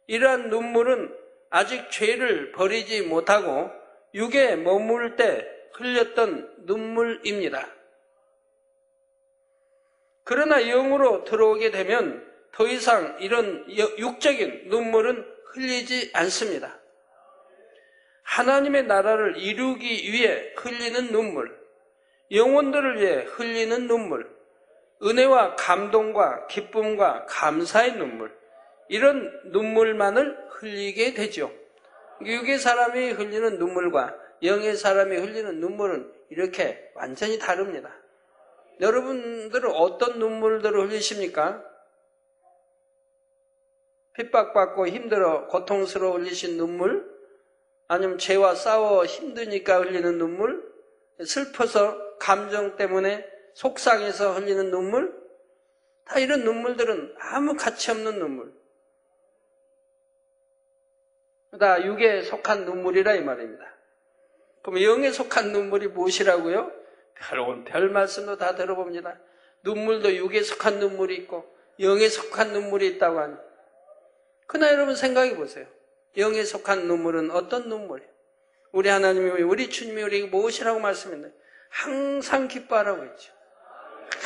이러한 눈물은 아직 죄를 버리지 못하고 육에 머물 때 흘렸던 눈물입니다. 그러나 영으로 들어오게 되면 더 이상 이런 육적인 눈물은 흘리지 않습니다. 하나님의 나라를 이루기 위해 흘리는 눈물, 영혼들을 위해 흘리는 눈물, 은혜와 감동과 기쁨과 감사의 눈물, 이런 눈물만을 흘리게 되죠. 육의 사람이 흘리는 눈물과 영의 사람이 흘리는 눈물은 이렇게 완전히 다릅니다. 여러분들은 어떤 눈물들을 흘리십니까? 핍박받고 힘들어 고통스러워 흘리신 눈물? 아니면 죄와 싸워 힘드니까 흘리는 눈물? 슬퍼서 감정 때문에 속상해서 흘리는 눈물? 다 이런 눈물들은 아무 가치 없는 눈물. 다 육에 속한 눈물이라 이 말입니다. 그럼 영에 속한 눈물이 무엇이라고요? 별 말씀도 다 들어봅니다. 눈물도 육에 속한 눈물이 있고 영에 속한 눈물이 있다고 하니. 그러나 여러분 생각해 보세요. 영에 속한 눈물은 어떤 눈물이에요? 우리 하나님이, 우리 주님이 우리에게 무엇이라고 말씀했나요? 항상 기뻐하라고 했죠.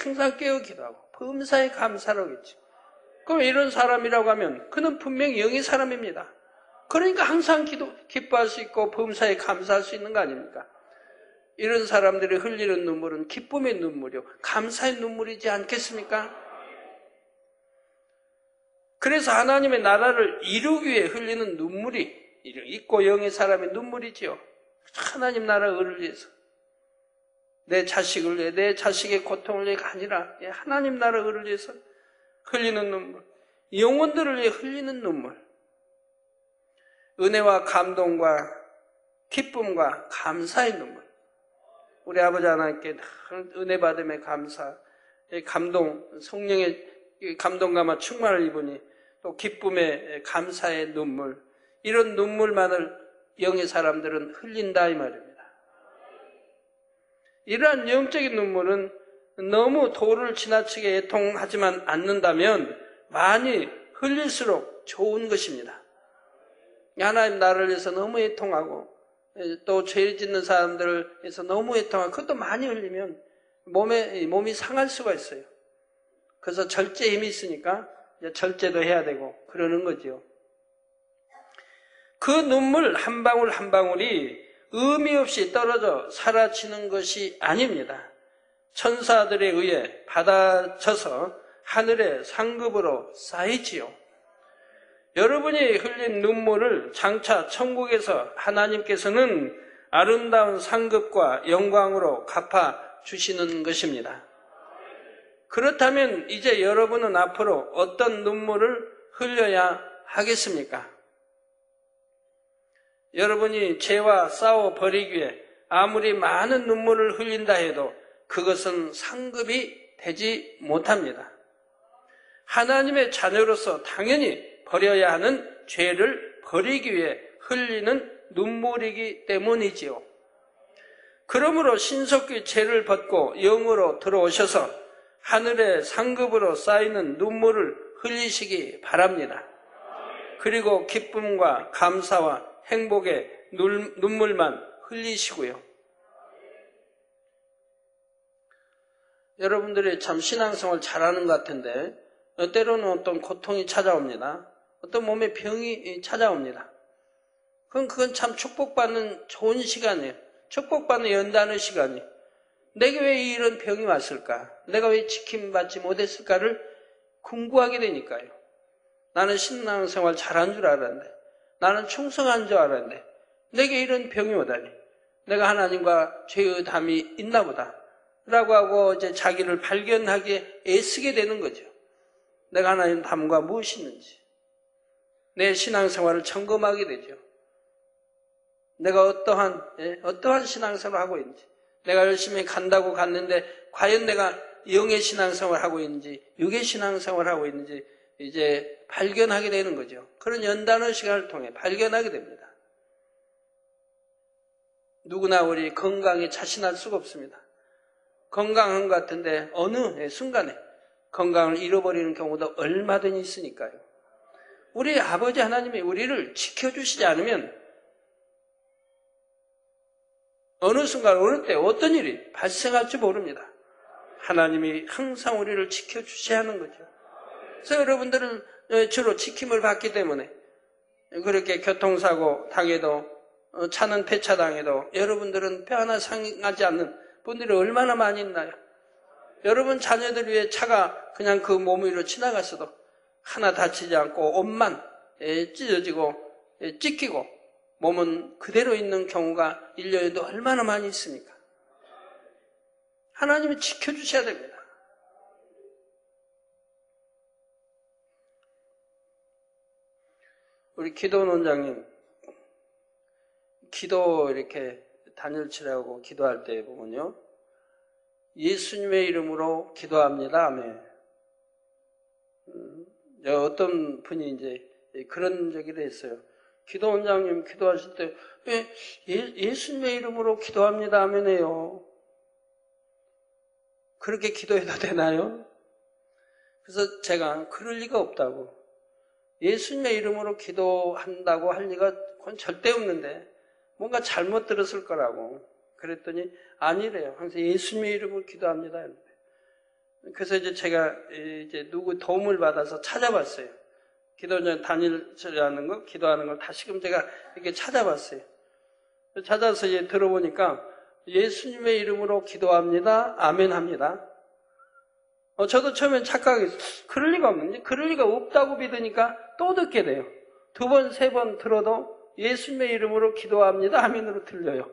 항상 깨어 기도하고 범사에 감사라고 했죠. 그럼 이런 사람이라고 하면 그는 분명히 영의 사람입니다. 그러니까 항상 기뻐할 수 있고 범사에 감사할 수 있는 거 아닙니까? 이런 사람들이 흘리는 눈물은 기쁨의 눈물이요, 감사의 눈물이지 않겠습니까? 그래서 하나님의 나라를 이루기 위해 흘리는 눈물이 있고 영의 사람의 눈물이지요. 하나님 나라 의를 위해서, 내 자식을 위해, 내 자식의 고통을 위해가 아니라 하나님 나라 의를 위해서 흘리는 눈물, 영혼들을 위해 흘리는 눈물, 은혜와 감동과 기쁨과 감사의 눈물. 우리 아버지 하나님께 은혜 받음의 감사, 감동, 성령의 감동감화 충만을 입으니 또 기쁨의 감사의 눈물, 이런 눈물만을 영의 사람들은 흘린다 이 말입니다. 이러한 영적인 눈물은 너무 도를 지나치게 애통하지만 않는다면 많이 흘릴수록 좋은 것입니다. 하나님 나라를 위해서 너무 애통하고 또 죄 짓는 사람들을 위해서 너무 애통하고 그것도 많이 흘리면 몸이 상할 수가 있어요. 그래서 절제 힘이 있으니까 절제도 해야 되고 그러는 거죠. 그 눈물 한 방울 한 방울이 의미 없이 떨어져 사라지는 것이 아닙니다. 천사들에 의해 받아져서 하늘의 상급으로 쌓이지요. 여러분이 흘린 눈물을 장차 천국에서 하나님께서는 아름다운 상급과 영광으로 갚아주시는 것입니다. 그렇다면 이제 여러분은 앞으로 어떤 눈물을 흘려야 하겠습니까? 여러분이 죄와 싸워 버리기 위해 아무리 많은 눈물을 흘린다 해도 그것은 상급이 되지 못합니다. 하나님의 자녀로서 당연히 버려야 하는 죄를 버리기 위해 흘리는 눈물이기 때문이지요. 그러므로 신속히 죄를 벗고 영으로 들어오셔서 하늘의 상급으로 쌓이는 눈물을 흘리시기 바랍니다. 그리고 기쁨과 감사와 행복의 눈물만 흘리시고요. 여러분들이 참 신앙생활 잘하는 것 같은데 때로는 어떤 고통이 찾아옵니다. 어떤 몸에 병이 찾아옵니다. 그건 참 축복받는 좋은 시간이에요. 축복받는 연단의 시간이에요. 내게 왜 이런 병이 왔을까? 내가 왜 지킴받지 못했을까를 궁구하게 되니까요. 나는 신앙생활 잘한 줄 알았는데, 나는 충성한 줄 알았는데 내게 이런 병이 오다니, 내가 하나님과 죄의 담이 있나 보다 라고 하고 이제 자기를 발견하기에 애쓰게 되는 거죠. 내가 하나님 담과 무엇이 있는지, 내 신앙생활을 점검하게 되죠. 내가 어떠한 신앙생활을 하고 있는지, 내가 열심히 간다고 갔는데 과연 내가 영의 신앙생활을 하고 있는지, 육의 신앙생활을 하고 있는지 이제 발견하게 되는 거죠. 그런 연단의 시간을 통해 발견하게 됩니다. 누구나 우리 건강에 자신할 수가 없습니다. 건강한 것 같은데 어느 순간에 건강을 잃어버리는 경우도 얼마든지 있으니까요. 우리 아버지 하나님이 우리를 지켜주시지 않으면 어느 순간 어느 때 어떤 일이 발생할지 모릅니다. 하나님이 항상 우리를 지켜주셔야 하는 거죠. 그래서 여러분들은 주로 지킴을 받기 때문에 그렇게 교통사고 당해도 차는 폐차당해도 여러분들은 뼈 하나 상하지 않는 분들이 얼마나 많이 있나요? 여러분 자녀들 위해 차가 그냥 그 몸 위로 지나갔어도 하나 다치지 않고 옷만 찢어지고 찢기고 몸은 그대로 있는 경우가 1년에도 얼마나 많이 있습니까? 하나님이 지켜주셔야 됩니다. 우리 기도원장님, 기도 이렇게 단일치라고 기도할 때 보면요, 예수님의 이름으로 기도합니다. 아멘. 어떤 분이 이제 그런 얘기를 했어요. 기도원장님 기도하실 때 왜 예수님의 이름으로 기도합니다. 아멘해요. 그렇게 기도해도 되나요? 그래서 제가 그럴 리가 없다고. 예수님의 이름으로 기도한다고 할 리가 그건 절대 없는데 뭔가 잘못 들었을 거라고. 그랬더니 아니래요. 항상 예수님의 이름으로 기도합니다. 그래서 이제 제가 이제 누구 도움을 받아서 찾아봤어요. 기도원 단일치라는 거, 기도하는 걸 다시금 제가 이렇게 찾아봤어요. 찾아서 이제 들어보니까 예수님의 이름으로 기도합니다. 아멘 합니다. 저도 처음엔 착각했어요. 그럴 리가 없는데, 그럴 리가 없다고 믿으니까 또 듣게 돼요. 2번, 3번 들어도 예수님의 이름으로 기도합니다. 아멘으로 들려요.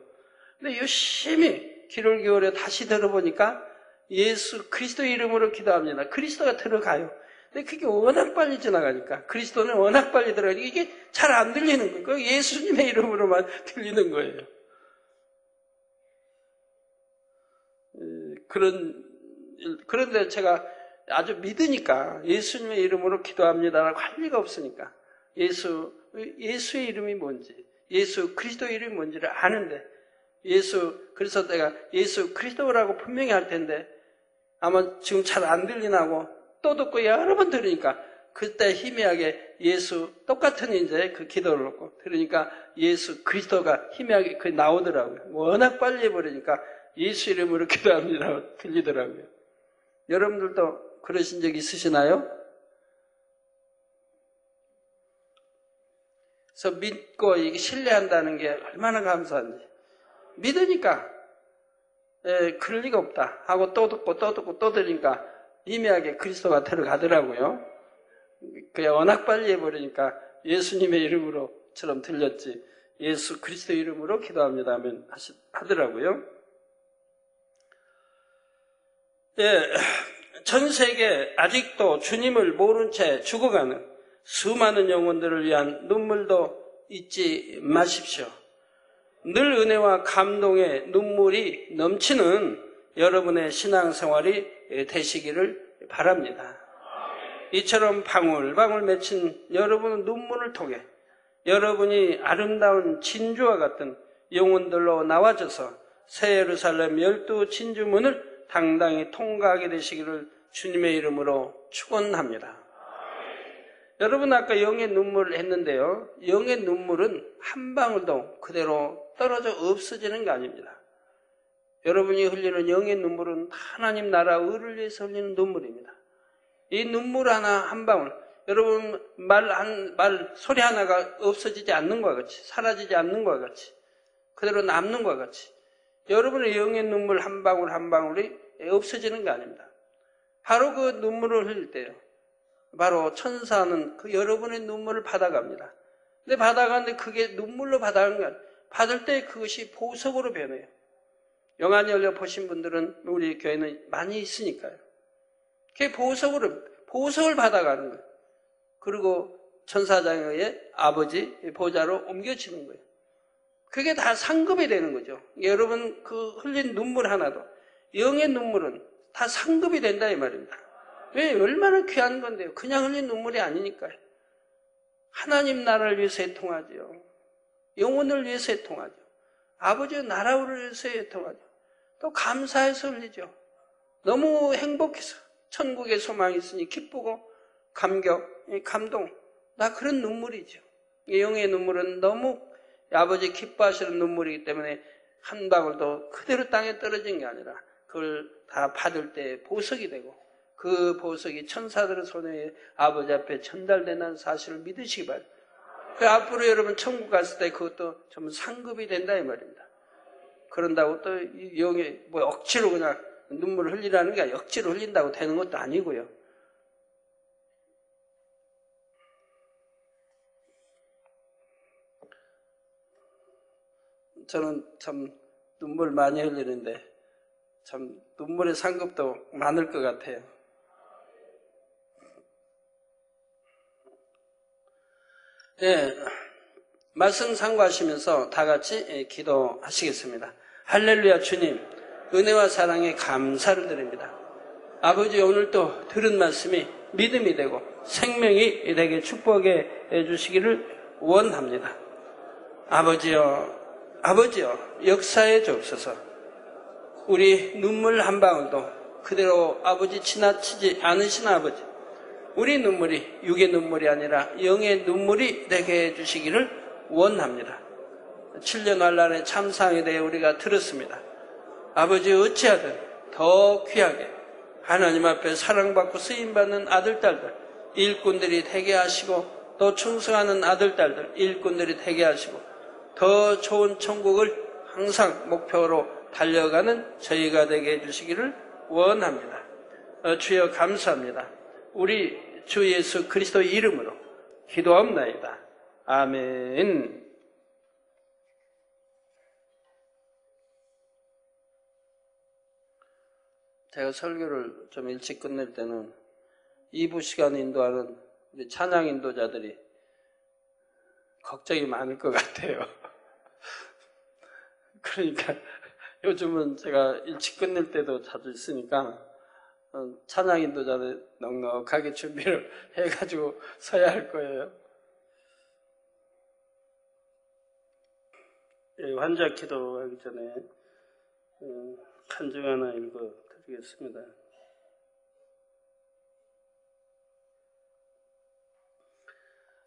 근데 열심히 귀를 기울여 다시 들어보니까 예수 그리스도의 이름으로 기도합니다. 그리스도가 들어가요. 근데 그게 워낙 빨리 지나가니까, 그리스도는 워낙 빨리 들어가니까 이게 잘 안 들리는 거예요. 예수님의 이름으로만 들리는 거예요. 그런데 제가 아주 믿으니까 예수님의 이름으로 기도합니다라고 할 리가 없으니까 예수의 이름이 뭔지, 예수 그리스도의 이름이 뭔지를 아는데, 그래서 내가 예수 그리스도라고 분명히 할 텐데 아마 지금 잘 안 들리나고 또 듣고 여러 번 들으니까 그때 희미하게 예수 똑같은 이제 그 기도를 놓고 들으니까 예수 그리스도가 희미하게 그 나오더라고요. 워낙 빨리 해버리니까 예수 이름으로 기도합니다 들리더라고요. 여러분들도 그러신 적 있으시나요? 그래서 믿고 이게 신뢰한다는 게 얼마나 감사한지. 믿으니까 그럴 리가 없다 하고 또 듣고 또 듣고 또 들으니까 희미하게 그리스도가 들어가더라고요. 그게 워낙 빨리 해버리니까 예수님의 이름으로처럼 들렸지 예수 그리스도 이름으로 기도합니다 하면 하더라고요. 전 세계 아직도 주님을 모른 채 죽어가는 수많은 영혼들을 위한 눈물도 잊지 마십시오. 늘 은혜와 감동의 눈물이 넘치는 여러분의 신앙생활이 되시기를 바랍니다. 이처럼 방울방울 맺힌 여러분의 눈물을 통해 여러분이 아름다운 진주와 같은 영혼들로 나와져서 새 예루살렘 12 진주문을 당당히 통과하게 되시기를 주님의 이름으로 축원합니다. 여러분 아까 영의 눈물을 했는데요. 영의 눈물은 한 방울도 그대로 떨어져 없어지는 게 아닙니다. 여러분이 흘리는 영의 눈물은 하나님 나라 의를 위해서 흘리는 눈물입니다. 이 눈물 하나 한 방울, 여러분 말 소리 하나가 없어지지 않는 것과 같이, 사라지지 않는 것과 같이, 그대로 남는 것과 같이 여러분의 영의 눈물 한 방울 한 방울이 없어지는 게 아닙니다. 바로 그 눈물을 흘릴 때요. 바로 천사는 그 여러분의 눈물을 받아갑니다. 근데 받아가는데 그게 눈물로 받아가는 게 아니에요. 받을 때 그것이 보석으로 변해요. 영안이 열려 보신 분들은 우리 교회는 많이 있으니까요. 그게 보석을 받아가는 거예요. 그리고 천사장의 아버지 보좌로 옮겨지는 거예요. 그게 다 상급이 되는 거죠. 여러분 그 흘린 눈물 하나도, 영의 눈물은 다 상급이 된다 이 말입니다. 왜? 얼마나 귀한 건데요. 그냥 흘린 눈물이 아니니까요. 하나님 나라를 위해서 애통하죠. 영혼을 위해서 애통하죠. 아버지의 나라를 위해서 애통하죠. 또 감사해서 흘리죠. 너무 행복해서 천국의 소망이 있으니 기쁘고 감격, 감동, 나 그런 눈물이죠. 영의 눈물은 너무 아버지 기뻐하시는 눈물이기 때문에 한 방울도 그대로 땅에 떨어진 게 아니라 그걸 다 받을 때 보석이 되고 그 보석이 천사들의 손에 아버지 앞에 전달되는 사실을 믿으시기 바랍니다. 그 앞으로 여러분 천국 갔을 때 그것도 전부 상급이 된다 이 말입니다. 그런다고 또 영의 뭐 억지로 그냥 눈물을 흘리라는 게 아니라 억지로 흘린다고 되는 것도 아니고요. 저는 참 눈물 많이 흘리는데 참 눈물의 상급도 많을 것 같아요. 네, 말씀 상고하시면서 다 같이 기도하시겠습니다. 할렐루야. 주님, 은혜와 사랑에 감사를 드립니다. 아버지, 오늘 또 들은 말씀이 믿음이 되고 생명이 되게 축복해 주시기를 원합니다. 아버지여, 역사해 주옵소서. 우리 눈물 한 방울도 그대로 아버지 지나치지 않으신 아버지, 우리 눈물이 육의 눈물이 아니라 영의 눈물이 되게 해주시기를 원합니다. 7년 환란의 참상에 대해 우리가 들었습니다. 아버지, 어찌하든 더 귀하게 하나님 앞에 사랑받고 쓰임받는 아들, 딸들, 일꾼들이 되게 하시고 또 충성하는 아들, 딸들, 일꾼들이 되게 하시고 더 좋은 천국을 항상 목표로 달려가는 저희가 되게 해주시기를 원합니다. 주여 감사합니다. 우리 주 예수 그리스도의 이름으로 기도합나이다. 아멘. 제가 설교를 좀 일찍 끝낼 때는 2부 시간 인도하는 우리 찬양 인도자들이 걱정이 많을 것 같아요. 그러니까 요즘은 제가 일찍 끝낼 때도 자주 있으니까 찬양 인도자를 넉넉하게 준비를 해가지고 서야 할 거예요. 환자 기도하기 전에 한 줄 하나 읽어드리겠습니다.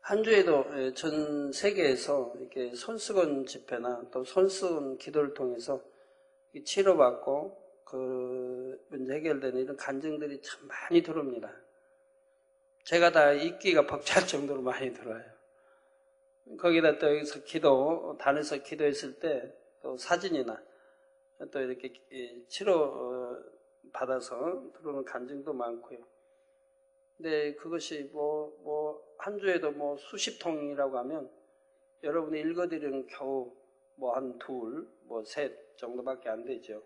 한 주에도 전 세계에서 이렇게 손수건 집회나 또 손수건 기도를 통해서 치료받고 그 문제 해결되는 이런 간증들이 참 많이 들어옵니다. 제가 다 읽기가 벅찰 정도로 많이 들어와요. 거기다 또 여기서 단에서 기도했을 때 또 사진이나 또 이렇게 치료 받아서 들어오는 간증도 많고요. 근데 그것이 한 주에도 수십 통이라고 하면 여러분이 읽어드리는 겨우 한 둘, 셋 정도밖에 안 되죠.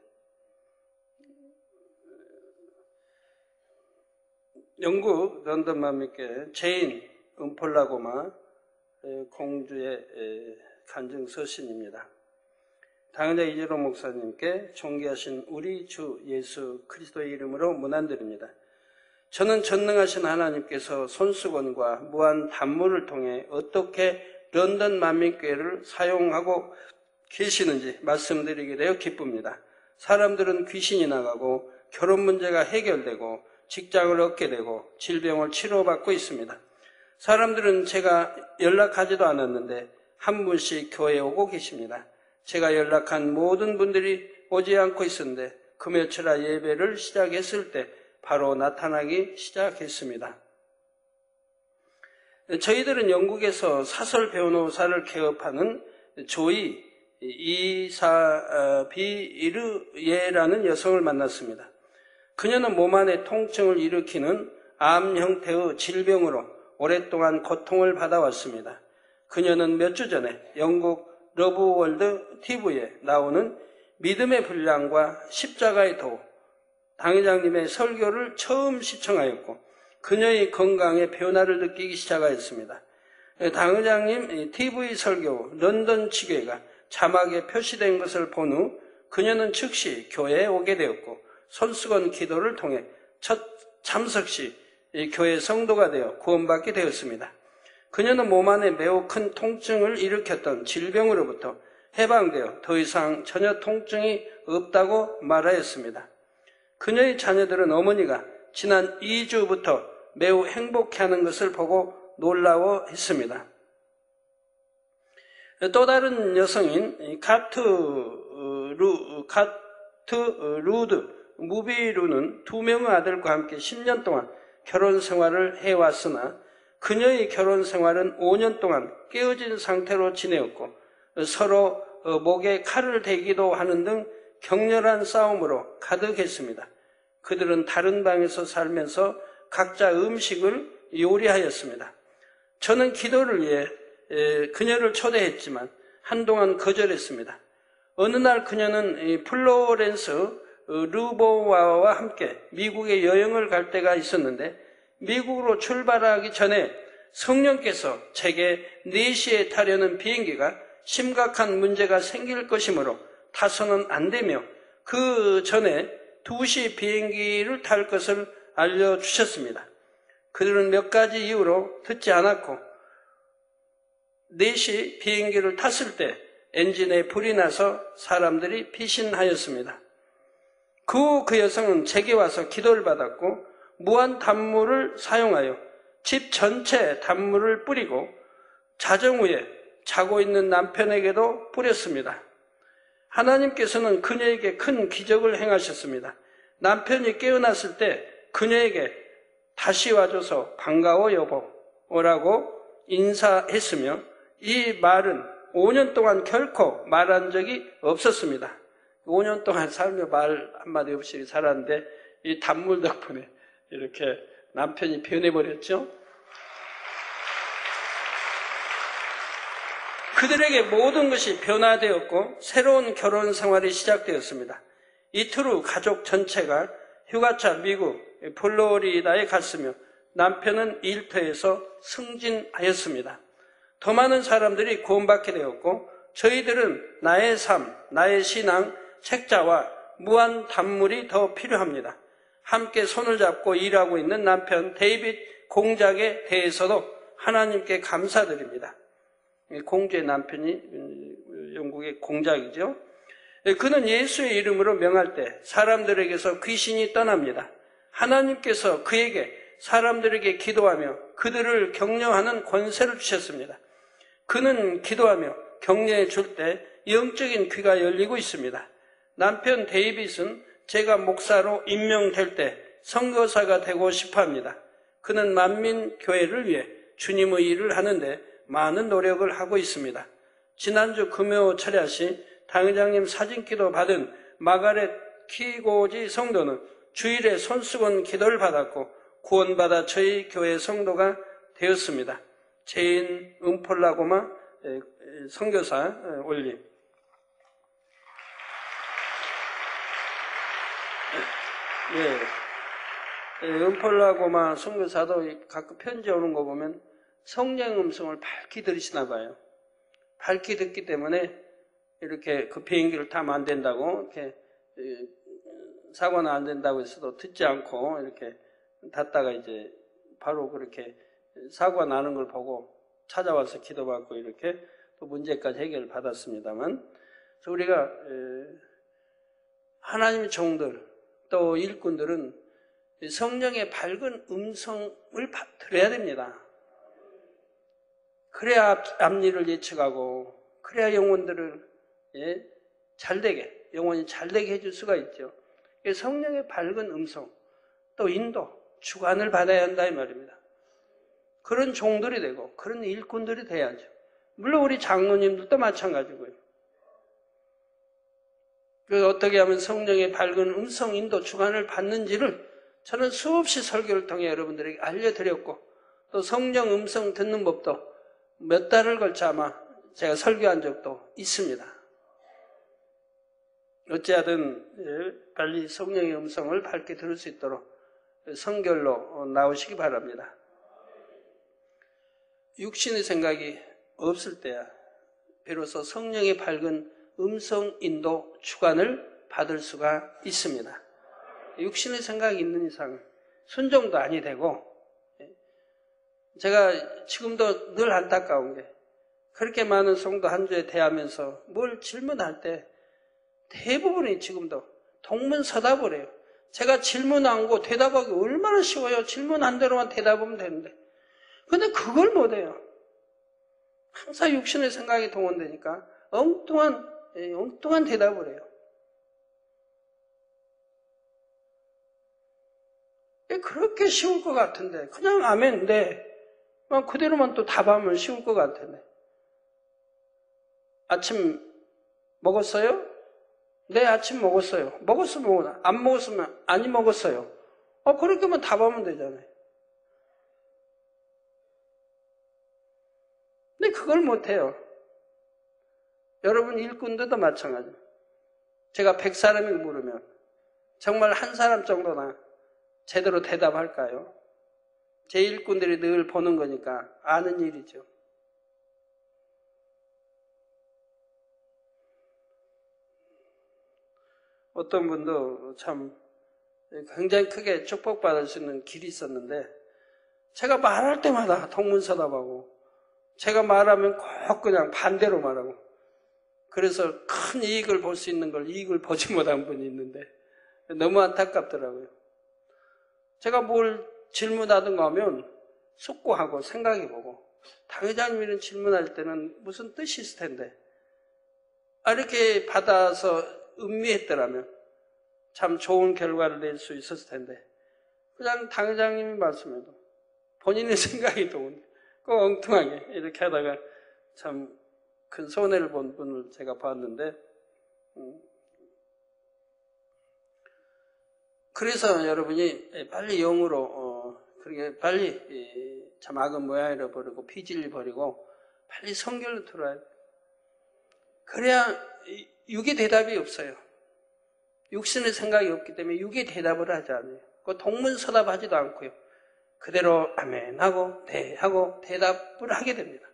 영국 런던 만민교회 제인 음폴라고마 공주의 간증 서신입니다. 당자 이재로 목사님께 존귀하신 우리 주 예수 그리스도의 이름으로 문안드립니다. 저는 전능하신 하나님께서 손수건과 무한 단물을 통해 어떻게 런던 만민교회를 사용하고 계시는지 말씀드리게 되어 기쁩니다. 사람들은 귀신이 나가고 결혼 문제가 해결되고 직장을 얻게 되고 질병을 치료받고 있습니다. 사람들은 제가 연락하지도 않았는데 한 분씩 교회에 오고 계십니다. 제가 연락한 모든 분들이 오지 않고 있었는데 그 며칠아 예배를 시작했을 때 바로 나타나기 시작했습니다. 저희들은 영국에서 사설 변호사를 개업하는 조이 이사비르예라는 여성을 만났습니다. 그녀는 몸 안에 통증을 일으키는 암 형태의 질병으로 오랫동안 고통을 받아왔습니다. 그녀는 몇 주 전에 영국 러브월드 TV에 나오는 믿음의 분량과 십자가의 도 당회장님의 설교를 처음 시청하였고 그녀의 건강에 변화를 느끼기 시작하였습니다. 당회장님 TV 설교 런던 지교회가 자막에 표시된 것을 본 후 그녀는 즉시 교회에 오게 되었고 손수건 기도를 통해 첫 참석 시 교회 성도가 되어 구원받게 되었습니다. 그녀는 몸 안에 매우 큰 통증을 일으켰던 질병으로부터 해방되어 더 이상 전혀 통증이 없다고 말하였습니다. 그녀의 자녀들은 어머니가 지난 2주부터 매우 행복해하는 것을 보고 놀라워했습니다. 또 다른 여성인 카트루드 무비루는 2명의 아들과 함께 10년 동안 결혼 생활을 해왔으나 그녀의 결혼 생활은 5년 동안 깨어진 상태로 지내었고 서로 목에 칼을 대기도 하는 등 격렬한 싸움으로 가득했습니다. 그들은 다른 방에서 살면서 각자 음식을 요리하였습니다. 저는 기도를 위해 그녀를 초대했지만 한동안 거절했습니다. 어느 날 그녀는 플로렌스 르보와와 함께 미국에 여행을 갈 때가 있었는데 미국으로 출발하기 전에 성령께서 제게 4시에 타려는 비행기가 심각한 문제가 생길 것이므로 타서는 안 되며 그 전에 2시 비행기를 탈 것을 알려주셨습니다. 그들은 몇 가지 이유로 듣지 않았고 4시 비행기를 탔을 때 엔진에 불이 나서 사람들이 피신하였습니다. 그 여성은 제게 와서 기도를 받았고 무한 단물을 사용하여 집 전체에 단물을 뿌리고 자정 후에 자고 있는 남편에게도 뿌렸습니다. 하나님께서는 그녀에게 큰 기적을 행하셨습니다. 남편이 깨어났을 때 그녀에게 다시 와줘서 반가워 여보라고 인사했으며 이 말은 5년 동안 결코 말한 적이 없었습니다. 5년 동안 살며 말 한마디 없이 살았는데 이 단물 덕분에 이렇게 남편이 변해버렸죠. 그들에게 모든 것이 변화되었고 새로운 결혼 생활이 시작되었습니다. 이틀 후 가족 전체가 휴가차 미국 플로리다에 갔으며 남편은 일터에서 승진하였습니다. 더 많은 사람들이 구원받게 되었고 저희들은 나의 삶, 나의 신앙, 책자와 무한 단물이 더 필요합니다. 함께 손을 잡고 일하고 있는 남편 데이빗 공작에 대해서도 하나님께 감사드립니다. 공주의 남편이 영국의 공작이죠. 그는 예수의 이름으로 명할 때 사람들에게서 귀신이 떠납니다. 하나님께서 그에게 사람들에게 기도하며 그들을 격려하는 권세를 주셨습니다. 그는 기도하며 격려해 줄 때 영적인 귀가 열리고 있습니다. 남편 데이빗은 제가 목사로 임명될 때 선교사가 되고 싶어 합니다. 그는 만민교회를 위해 주님의 일을 하는데 많은 노력을 하고 있습니다. 지난주 금요 철야시 당회장님 사진기도 받은 마가렛 키고지 성도는 주일에 손수건 기도를 받았고 구원받아 저희 교회 성도가 되었습니다. 제인 은폴라고마 선교사 올림. 은폴라고마 선교사도 가끔 편지 오는 거 보면 성령 음성을 밝히 들으시나 봐요. 밝히 듣기 때문에 이렇게 그 비행기를 타면 안 된다고, 이렇게 사고는 안 된다고 해서도 듣지 않고 이렇게 탔다가 이제 바로 그렇게 사고가 나는 걸 보고 찾아와서 기도받고 이렇게 또 문제까지 해결을 받았습니다만, 그래서 우리가 하나님의 종들 또 일꾼들은 성령의 밝은 음성을 들어야 됩니다. 그래야 앞일을 예측하고, 그래야 영혼들을 잘되게, 영혼이 잘되게 해줄 수가 있죠. 성령의 밝은 음성, 또 인도, 주관을 받아야 한다 이 말입니다. 그런 종들이 되고 그런 일꾼들이 돼야죠. 물론 우리 장로님들도 마찬가지고요. 그래서 어떻게 하면 성령의 밝은 음성, 인도, 주관을 받는지를 저는 수없이 설교를 통해 여러분들에게 알려드렸고, 또 성령 음성 듣는 법도 몇 달을 걸쳐 아마 제가 설교한 적도 있습니다. 어찌하든 빨리 성령의 음성을 밝게 들을 수 있도록 성결로 나오시기 바랍니다. 육신의 생각이 없을 때야 비로소 성령의 밝은 음성, 인도, 주관을 받을 수가 있습니다. 육신의 생각이 있는 이상 순종도 아니 되고, 제가 지금도 늘 안타까운 게 그렇게 많은 성도 한 주에 대하면서 뭘 질문할 때 대부분이 지금도 동문서답을 해요. 제가 질문한 거 대답하기 얼마나 쉬워요. 질문한 대로만 대답하면 되는데. 근데 그걸 못해요. 항상 육신의 생각이 동원되니까 엉뚱한 대답을 해요. 그렇게 쉬울 것 같은데 그냥 아멘, 네. 그대로만 또 답하면 쉬울 것 같은데. 아침 먹었어요? 네, 아침 먹었어요. 먹었으면 먹었나? 안 먹었으면 아니 먹었어요. 그렇게만 답하면 되잖아요. 근데 그걸 못해요. 여러분 일꾼들도 마찬가지입니다. 제가 100사람이 물으면 정말 한 사람 정도나 제대로 대답할까요? 제 일꾼들이 늘 보는 거니까 아는 일이죠. 어떤 분도 참 굉장히 크게 축복받을 수 있는 길이 있었는데, 제가 말할 때마다 동문서답하고, 제가 말하면 꼭 그냥 반대로 말하고, 그래서 큰 이익을 볼 수 있는 걸 이익을 보지 못한 분이 있는데 너무 안타깝더라고요. 제가 뭘 질문하든가 하면 숙고하고 생각해보고, 당회장님 이런 질문할 때는 무슨 뜻이 있을 텐데, 이렇게 받아서 음미했더라면 참 좋은 결과를 낼 수 있었을 텐데, 그냥 당회장님이 말씀해도 본인의 생각이 동원돼 꼭 엉뚱하게 이렇게 하다가 참 큰 손해를 본 분을 제가 봤는데, 그래서 여러분이 빨리 영으로 그렇게 빨리 참 악은 모양을 버리고 피질을 버리고 빨리 성결로 들어야 돼요. 그래야 육의 대답이 없어요. 육신의 생각이 없기 때문에 육의 대답을 하지 않아요. 그 동문서답하지도 않고요. 그대로 아멘 하고 네 하고 대답을 하게 됩니다.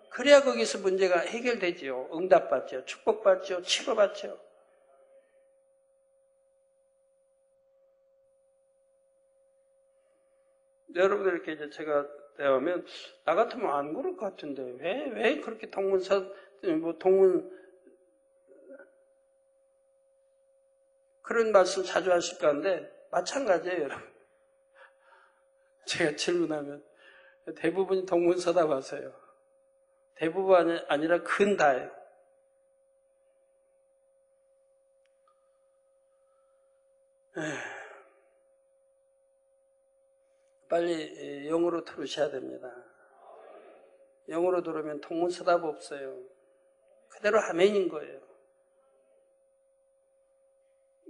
그래야 거기서 문제가 해결되지요. 응답받죠. 축복받죠. 치료받죠. 여러분들 이렇게 이제 제가 대하면 나 같으면 안 그럴 것 같은데 왜 그렇게 동문 그런 말씀 자주 하실까 하는데 마찬가지예요, 여러분. 제가 질문하면 대부분이 동문서답하세요. 대부분이 아니라 근 다예요. 빨리 영으로 들으셔야 됩니다. 영으로 들으면 동문서답 없어요. 그대로 아멘인 거예요.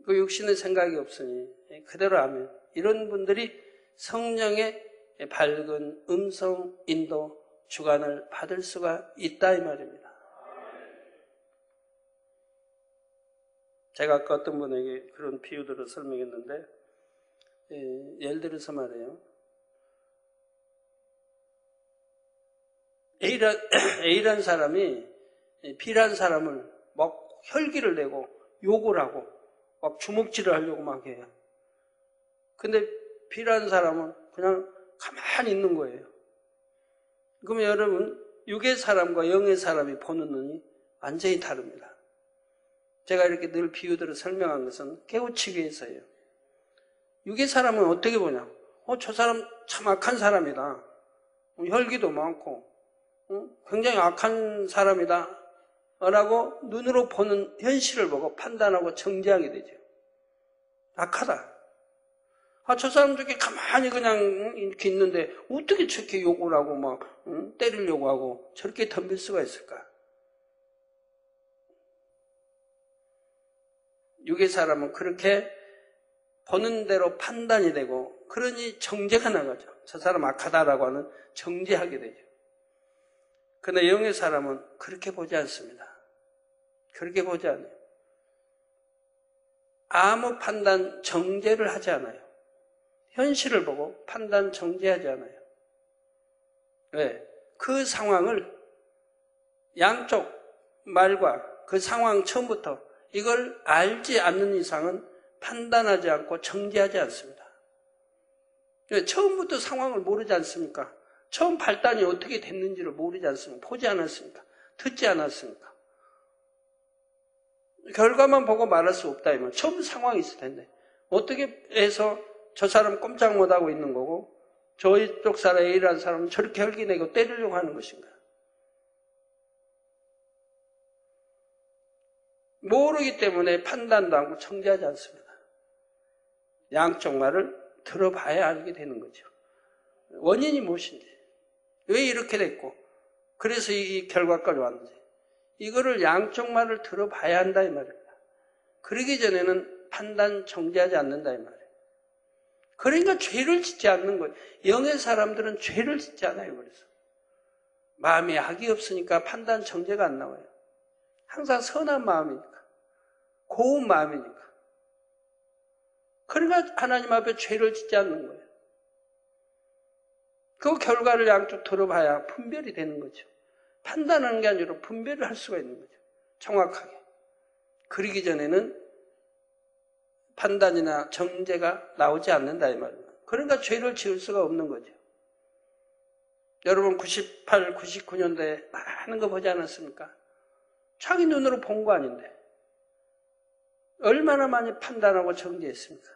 그 육신의 생각이 없으니 그대로 아멘. 이런 분들이 성령의 밝은 음성, 인도, 주관을 받을 수가 있다 이 말입니다. 제가 아까 어떤 분에게 그런 비유들을 설명했는데, 예를 들어서 말이에요. A라는 사람이 B라는 사람을 혈기를 내고 욕을 하고 막 주먹질을 하려고 막 해요. 근데 B라는 사람은 그냥 가만히 있는 거예요. 그러면 여러분, 육의 사람과 영의 사람이 보는 눈이 완전히 다릅니다. 제가 이렇게 늘 비유들을 설명한 것은 깨우치기 위해서예요. 육의 사람은 어떻게 보냐? 저 사람 참 악한 사람이다. 혈기도 많고 굉장히 악한 사람이다 라고 눈으로 보는 현실을 보고 판단하고 정죄하게 되죠. 악하다. 저 사람 저렇게 가만히 그냥 이렇게 있는데 어떻게 저렇게 욕을 하고 막 때리려고 하고 저렇게 덤빌 수가 있을까? 육의 사람은 그렇게 보는 대로 판단이 되고 그러니 정죄가 나가죠. 저 사람 악하다라고 하는 정죄하게 되죠. 그러나 영의 사람은 그렇게 보지 않습니다. 그렇게 보지 않아요. 아무 판단, 정죄를 하지 않아요. 현실을 보고 판단, 정죄하지 않아요. 왜? 그 상황을 양쪽 말과 그 상황 처음부터 이걸 알지 않는 이상은 판단하지 않고 정죄하지 않습니다. 왜? 처음부터 상황을 모르지 않습니까? 처음 발단이 어떻게 됐는지를 모르지 않습니까? 보지 않았습니까? 듣지 않았습니까? 결과만 보고 말할 수 없다 이면 처음 상황이 있을 텐데 어떻게 해서 저 사람 꼼짝 못하고 있는 거고 저쪽 사람 A라는 사람은 저렇게 혈기내고 때리려고 하는 것인가? 모르기 때문에 판단도 않고 정죄하지 않습니다. 양쪽 말을 들어봐야 알게 되는 거죠. 원인이 무엇인지, 왜 이렇게 됐고 그래서 이 결과까지 왔는지 이거를 양쪽 말을 들어봐야 한다 이 말입니다. 그러기 전에는 판단 정죄하지 않는다 이 말이에요. 그러니까 죄를 짓지 않는 거예요. 영의 사람들은 죄를 짓지 않아요. 그래서 마음에 악이 없으니까 판단 정죄가 안 나와요. 항상 선한 마음이니까, 고운 마음이니까. 그러니까 하나님 앞에 죄를 짓지 않는 거예요. 그 결과를 양쪽 들어봐야 분별이 되는 거죠. 판단하는 게 아니라 분별을 할 수가 있는 거죠. 정확하게. 그러기 전에는 판단이나 정죄가 나오지 않는다 이 말입니다. 그러니까 죄를 지을 수가 없는 거죠. 여러분 98, 99년도에 많은 거 보지 않았습니까? 자기 눈으로 본 거 아닌데 얼마나 많이 판단하고 정죄했습니까?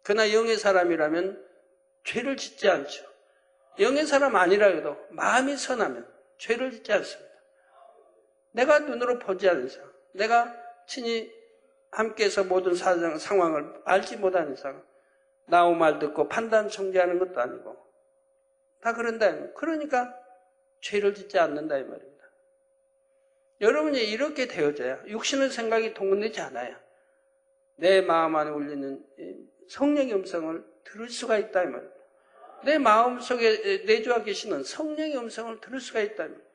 그러나 영의 사람이라면 죄를 짓지 않죠. 영의 사람 아니라 해도 마음이 선하면 죄를 짓지 않습니다. 내가 눈으로 보지 않는 이상, 내가 친히 함께해서 모든 상황을 알지 못하는 이상 나오 말 듣고 판단 정죄하는 것도 아니고 다 그런다. 그러니까 죄를 짓지 않는다 이 말입니다. 여러분이 이렇게 되어져야 육신의 생각이 동원되지 않아요. 내 마음 안에 울리는 성령의 음성을 들을 수가 있다 이 말입니다. 내 마음속에 내주와 계시는 성령의 음성을 들을 수가 있다 이 말입니다.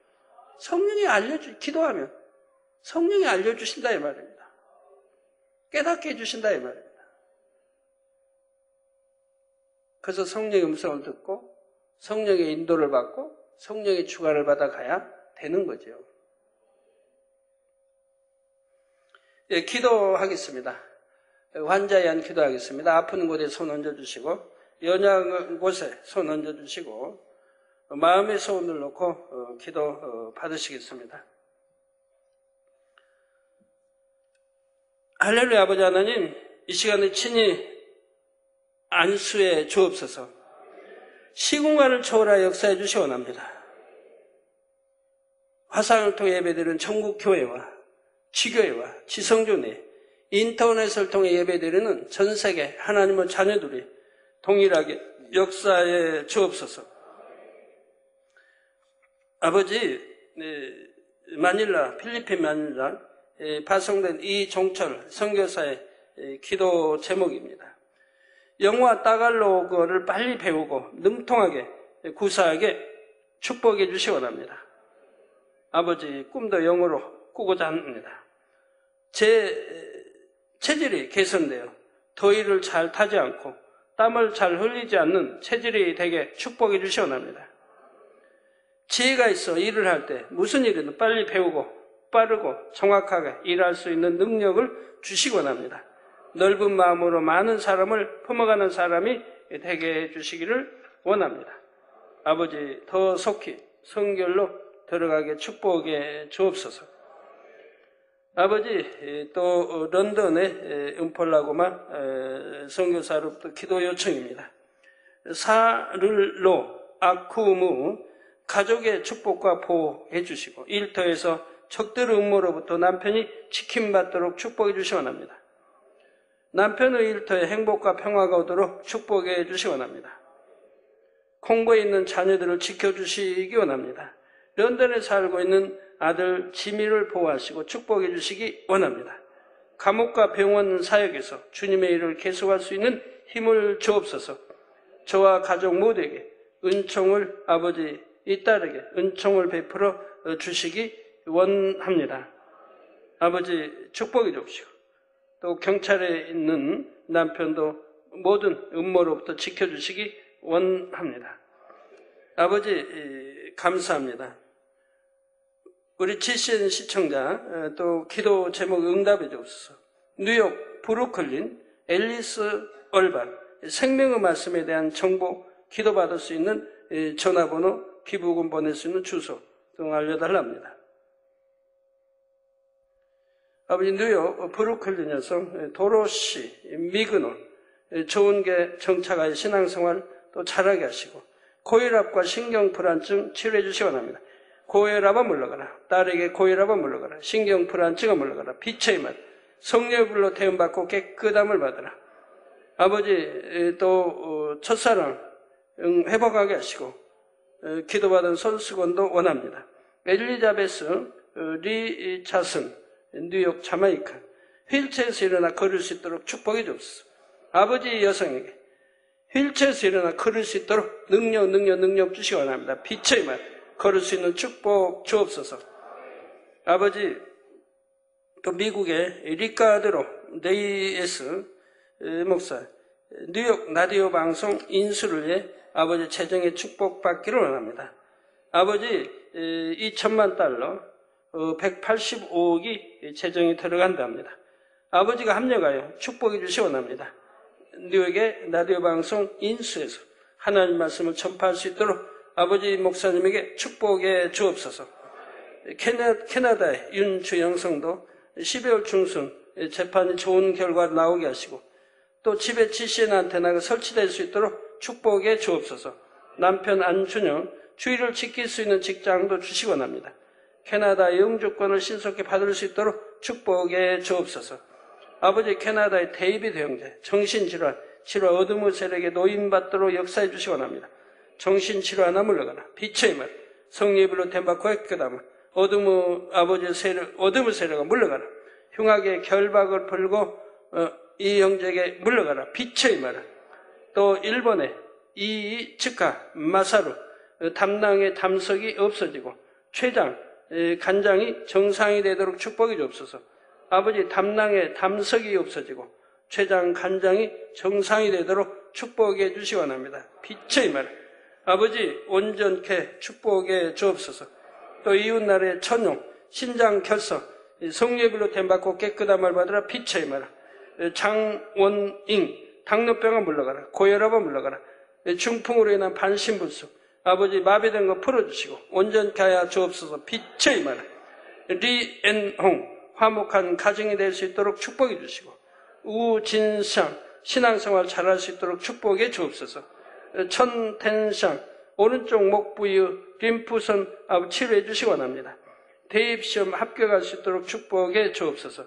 성령이 기도하면 성령이 알려주신다 이 말입니다. 깨닫게 해주신다 이 말입니다. 그래서 성령의 음성을 듣고 성령의 인도를 받고 성령의 주관을 받아가야 되는 거죠. 예, 기도하겠습니다. 환자에 대한 기도하겠습니다. 아픈 곳에 손 얹어주시고 연약한 곳에 손 얹어주시고 마음의 소원을 놓고 기도 받으시겠습니다. 할렐루야. 아버지 하나님, 이 시간에 친히 안수해 주옵소서. 시공간을 초월하여 역사해 주시 원합니다. 화상을 통해 예배드리는 전국교회와 지교회와 지성전회, 인터넷을 통해 예배드리는 전세계 하나님의 자녀들이 동일하게 역사해 주옵소서. 아버지, 마닐라, 필리핀 마닐라 발송된 이 종철 선교사의 기도 제목입니다. 영어와 따갈로그를 빨리 배우고 능통하게 구사하게 축복해 주시 원합니다. 아버지, 꿈도 영어로 꾸고자 합니다. 제 체질이 개선되어 더위를 잘 타지 않고 땀을 잘 흘리지 않는 체질이 되게 축복해 주시 원합니다. 지혜가 있어 일을 할 때 무슨 일이든 빨리 배우고 빠르고 정확하게 일할 수 있는 능력을 주시기 원합니다. 넓은 마음으로 많은 사람을 품어가는 사람이 되게 해주시기를 원합니다. 아버지, 더 속히 성결로 들어가게 축복해 주옵소서. 아버지, 또 런던의 은폴라고마 선교사로부터 기도 요청입니다. 사를로 아쿠무 가족의 축복과 보호해 주시고 일터에서 적들의 음모로부터 남편이 지킴받도록 축복해 주시 원합니다. 남편의 일터에 행복과 평화가 오도록 축복해 주시 원합니다. 콩고에 있는 자녀들을 지켜주시기 원합니다. 런던에 살고 있는 아들 지미를 보호하시고 축복해 주시기 원합니다. 감옥과 병원 사역에서 주님의 일을 계속할 수 있는 힘을 주옵소서. 저와 가족 모두에게 은총을 아버지 이 딸에게 은총을 베풀어 주시기 원합니다. 아버지 축복해 주옵시고 또 경찰에 있는 남편도 모든 음모로부터 지켜주시기 원합니다. 아버지 감사합니다. 우리 GCN 시청자 또 기도 제목 응답해 주옵소서. 뉴욕 브루클린 앨리스 얼반 생명의 말씀에 대한 정보 기도받을 수 있는 전화번호 기부금 보낼 수 있는 주소 등 알려달랍니다. 아버지 뉴욕 브루클린 여성 도로시 미그노 좋은 게 정착하여 신앙생활 또 잘하게 하시고 고혈압과 신경불안증 치료해 주시기 원합니다. 고혈압아 물러가라. 딸에게 고혈압아 물러가라. 신경불안증아 물러가라. 빛의 맛 성령의 불로 태움받고 깨끗함을 받으라. 아버지 또 첫사랑 회복하게 하시고 기도받은 손수건도 원합니다. 엘리자베스 리차슨 뉴욕 자마이카 휠체어에서 일어나 걸을 수 있도록 축복해 주옵소서. 아버지 여성에게 휠체어에서 일어나 걸을 수 있도록 능력 주시기 원합니다. 빛의 맛 걸을 수 있는 축복 주옵소서. 아버지 또 미국의 리카드로 네이에스 목사 뉴욕 라디오 방송 인수를 위해 아버지 재정의 축복받기를 원합니다. 아버지 2천만 달러 185억이 재정이 들어간답니다. 아버지가 합력하여 축복해 주시 원합니다. 뉴욕의 라디오 방송 인수에서 하나님 말씀을 전파할 수 있도록 아버지 목사님에게 축복해 주옵소서. 캐나다의 윤주영 성도 12월 중순 재판이 좋은 결과 나오게 하시고 또 집에 GCN 안테나가 설치될 수 있도록 축복해 주옵소서. 남편 안준영 주의를 지킬 수 있는 직장도 주시기 원합니다. 캐나다 영주권을 신속히 받을 수 있도록 축복해 주옵소서. 아버지 캐나다의 데이비드 형제 정신질환 치료 어둠의 세력에 노인받도록 역사해 주시기 원합니다. 정신치료 하나 물러가라. 빛의 말 성령의 불로 댐받고 깨끗함을 어둠의 아버지의 세력 어둠의 세력가 물러가라. 흉악의 결박을 풀고 이 형제에게 물러가라. 빛의 말 또 일본의 이츠카 마사루 담낭의 담석이 없어지고 췌장 간장이 정상이 되도록 축복해 주옵소서. 아버지 담낭의 담석이 없어지고 췌장 간장이 정상이 되도록 축복해 주시기 원합니다. 빛의 말 아버지 온전케 축복해 주옵소서. 또 이웃나라의 천용 신장 결석 성령의 불로 댐받고 깨끗함을 받으라. 빛의 말 장원잉 당뇨병아 물러가라. 고혈압아 물러가라. 중풍으로 인한 반신불수 아버지 마비된 거 풀어주시고 온전케 하여 주옵소서. 빛의 말 리앤홍 화목한 가정이 될 수 있도록 축복해 주시고 우진상 신앙생활 잘할 수 있도록 축복해 주옵소서. 천텐상 오른쪽 목 부위 림프선 치료해 주시기 원합니다. 대입시험 합격할 수 있도록 축복해 주옵소서.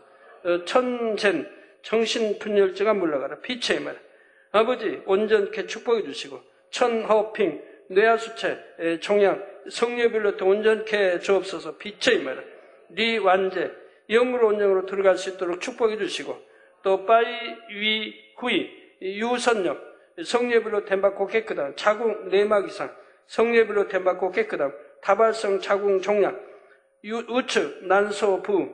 천젠 정신분열증아 물러가라. 빛의 말 아버지 온전케 축복해 주시고 천허핑 뇌하수체 종양 성령의 불로 온전케 주옵소서. 빛의 말 리완제 영으로 온영으로 들어갈 수 있도록 축복해 주시고 또 빠이위후이 유선력 성령의 불로 댐받고 깨끗함 자궁 내막 이상 성령의 불로 댐받고 깨끗함 다발성 자궁 종양 우측 난소부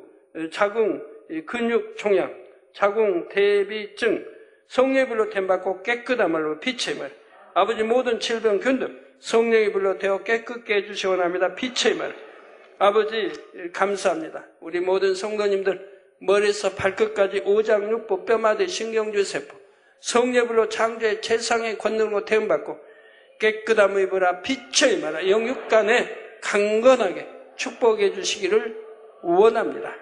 자궁 근육 종양 자궁 대비증 성령의 불로 댐받고 깨끗함으로 빛의 말 아버지 모든 질병 균등 성령의 불로 되어 깨끗게 해주시 원합니다. 빛의 말 아버지 감사합니다. 우리 모든 성도님들 머리에서 발끝까지 오장육부 뼈마디 신경주세포 성례불로 창조의 최상의 권능으로 태움받고 깨끗함을 입으라 빛의 마라 영육간에 강건하게 축복해 주시기를 원합니다.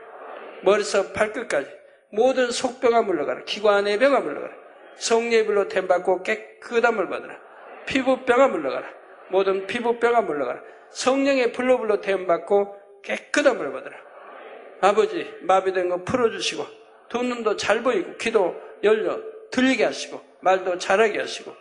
머리에서 발끝까지 모든 속병아 물러가라. 기관의 병아 물러가라. 성례불로 태움받고 깨끗함을 받으라. 피부병아 물러가라. 모든 피부병아 물러가라. 성령의 불로 태움받고 깨끗함을 받으라. 아버지 마비된 거 풀어주시고 두 눈도 잘 보이고 귀도 열려 들리게 하시고 말도 잘하게 하시고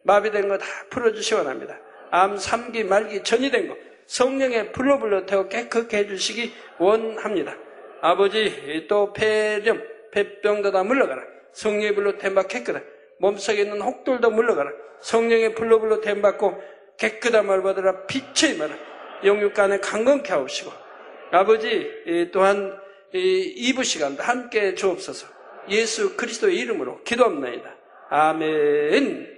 마비된 거 다 풀어주시기 원합니다. 암, 3기, 말기, 전이 된 거 성령의 불로 태워 깨끗게 해주시기 원합니다. 아버지 또 폐렴, 폐병도 다 물러가라. 성령의 불로 태움받고 깨끗하 몸속에 있는 혹돌도 물러가라. 성령의 불로 태움받고 깨끗함을 받으라. 빛의 마라 영육간에 강건케 하옵시고 아버지 또한 이 2부 시간도 함께 주옵소서. 예수 그리스도의 이름으로 기도합나이다. 아멘.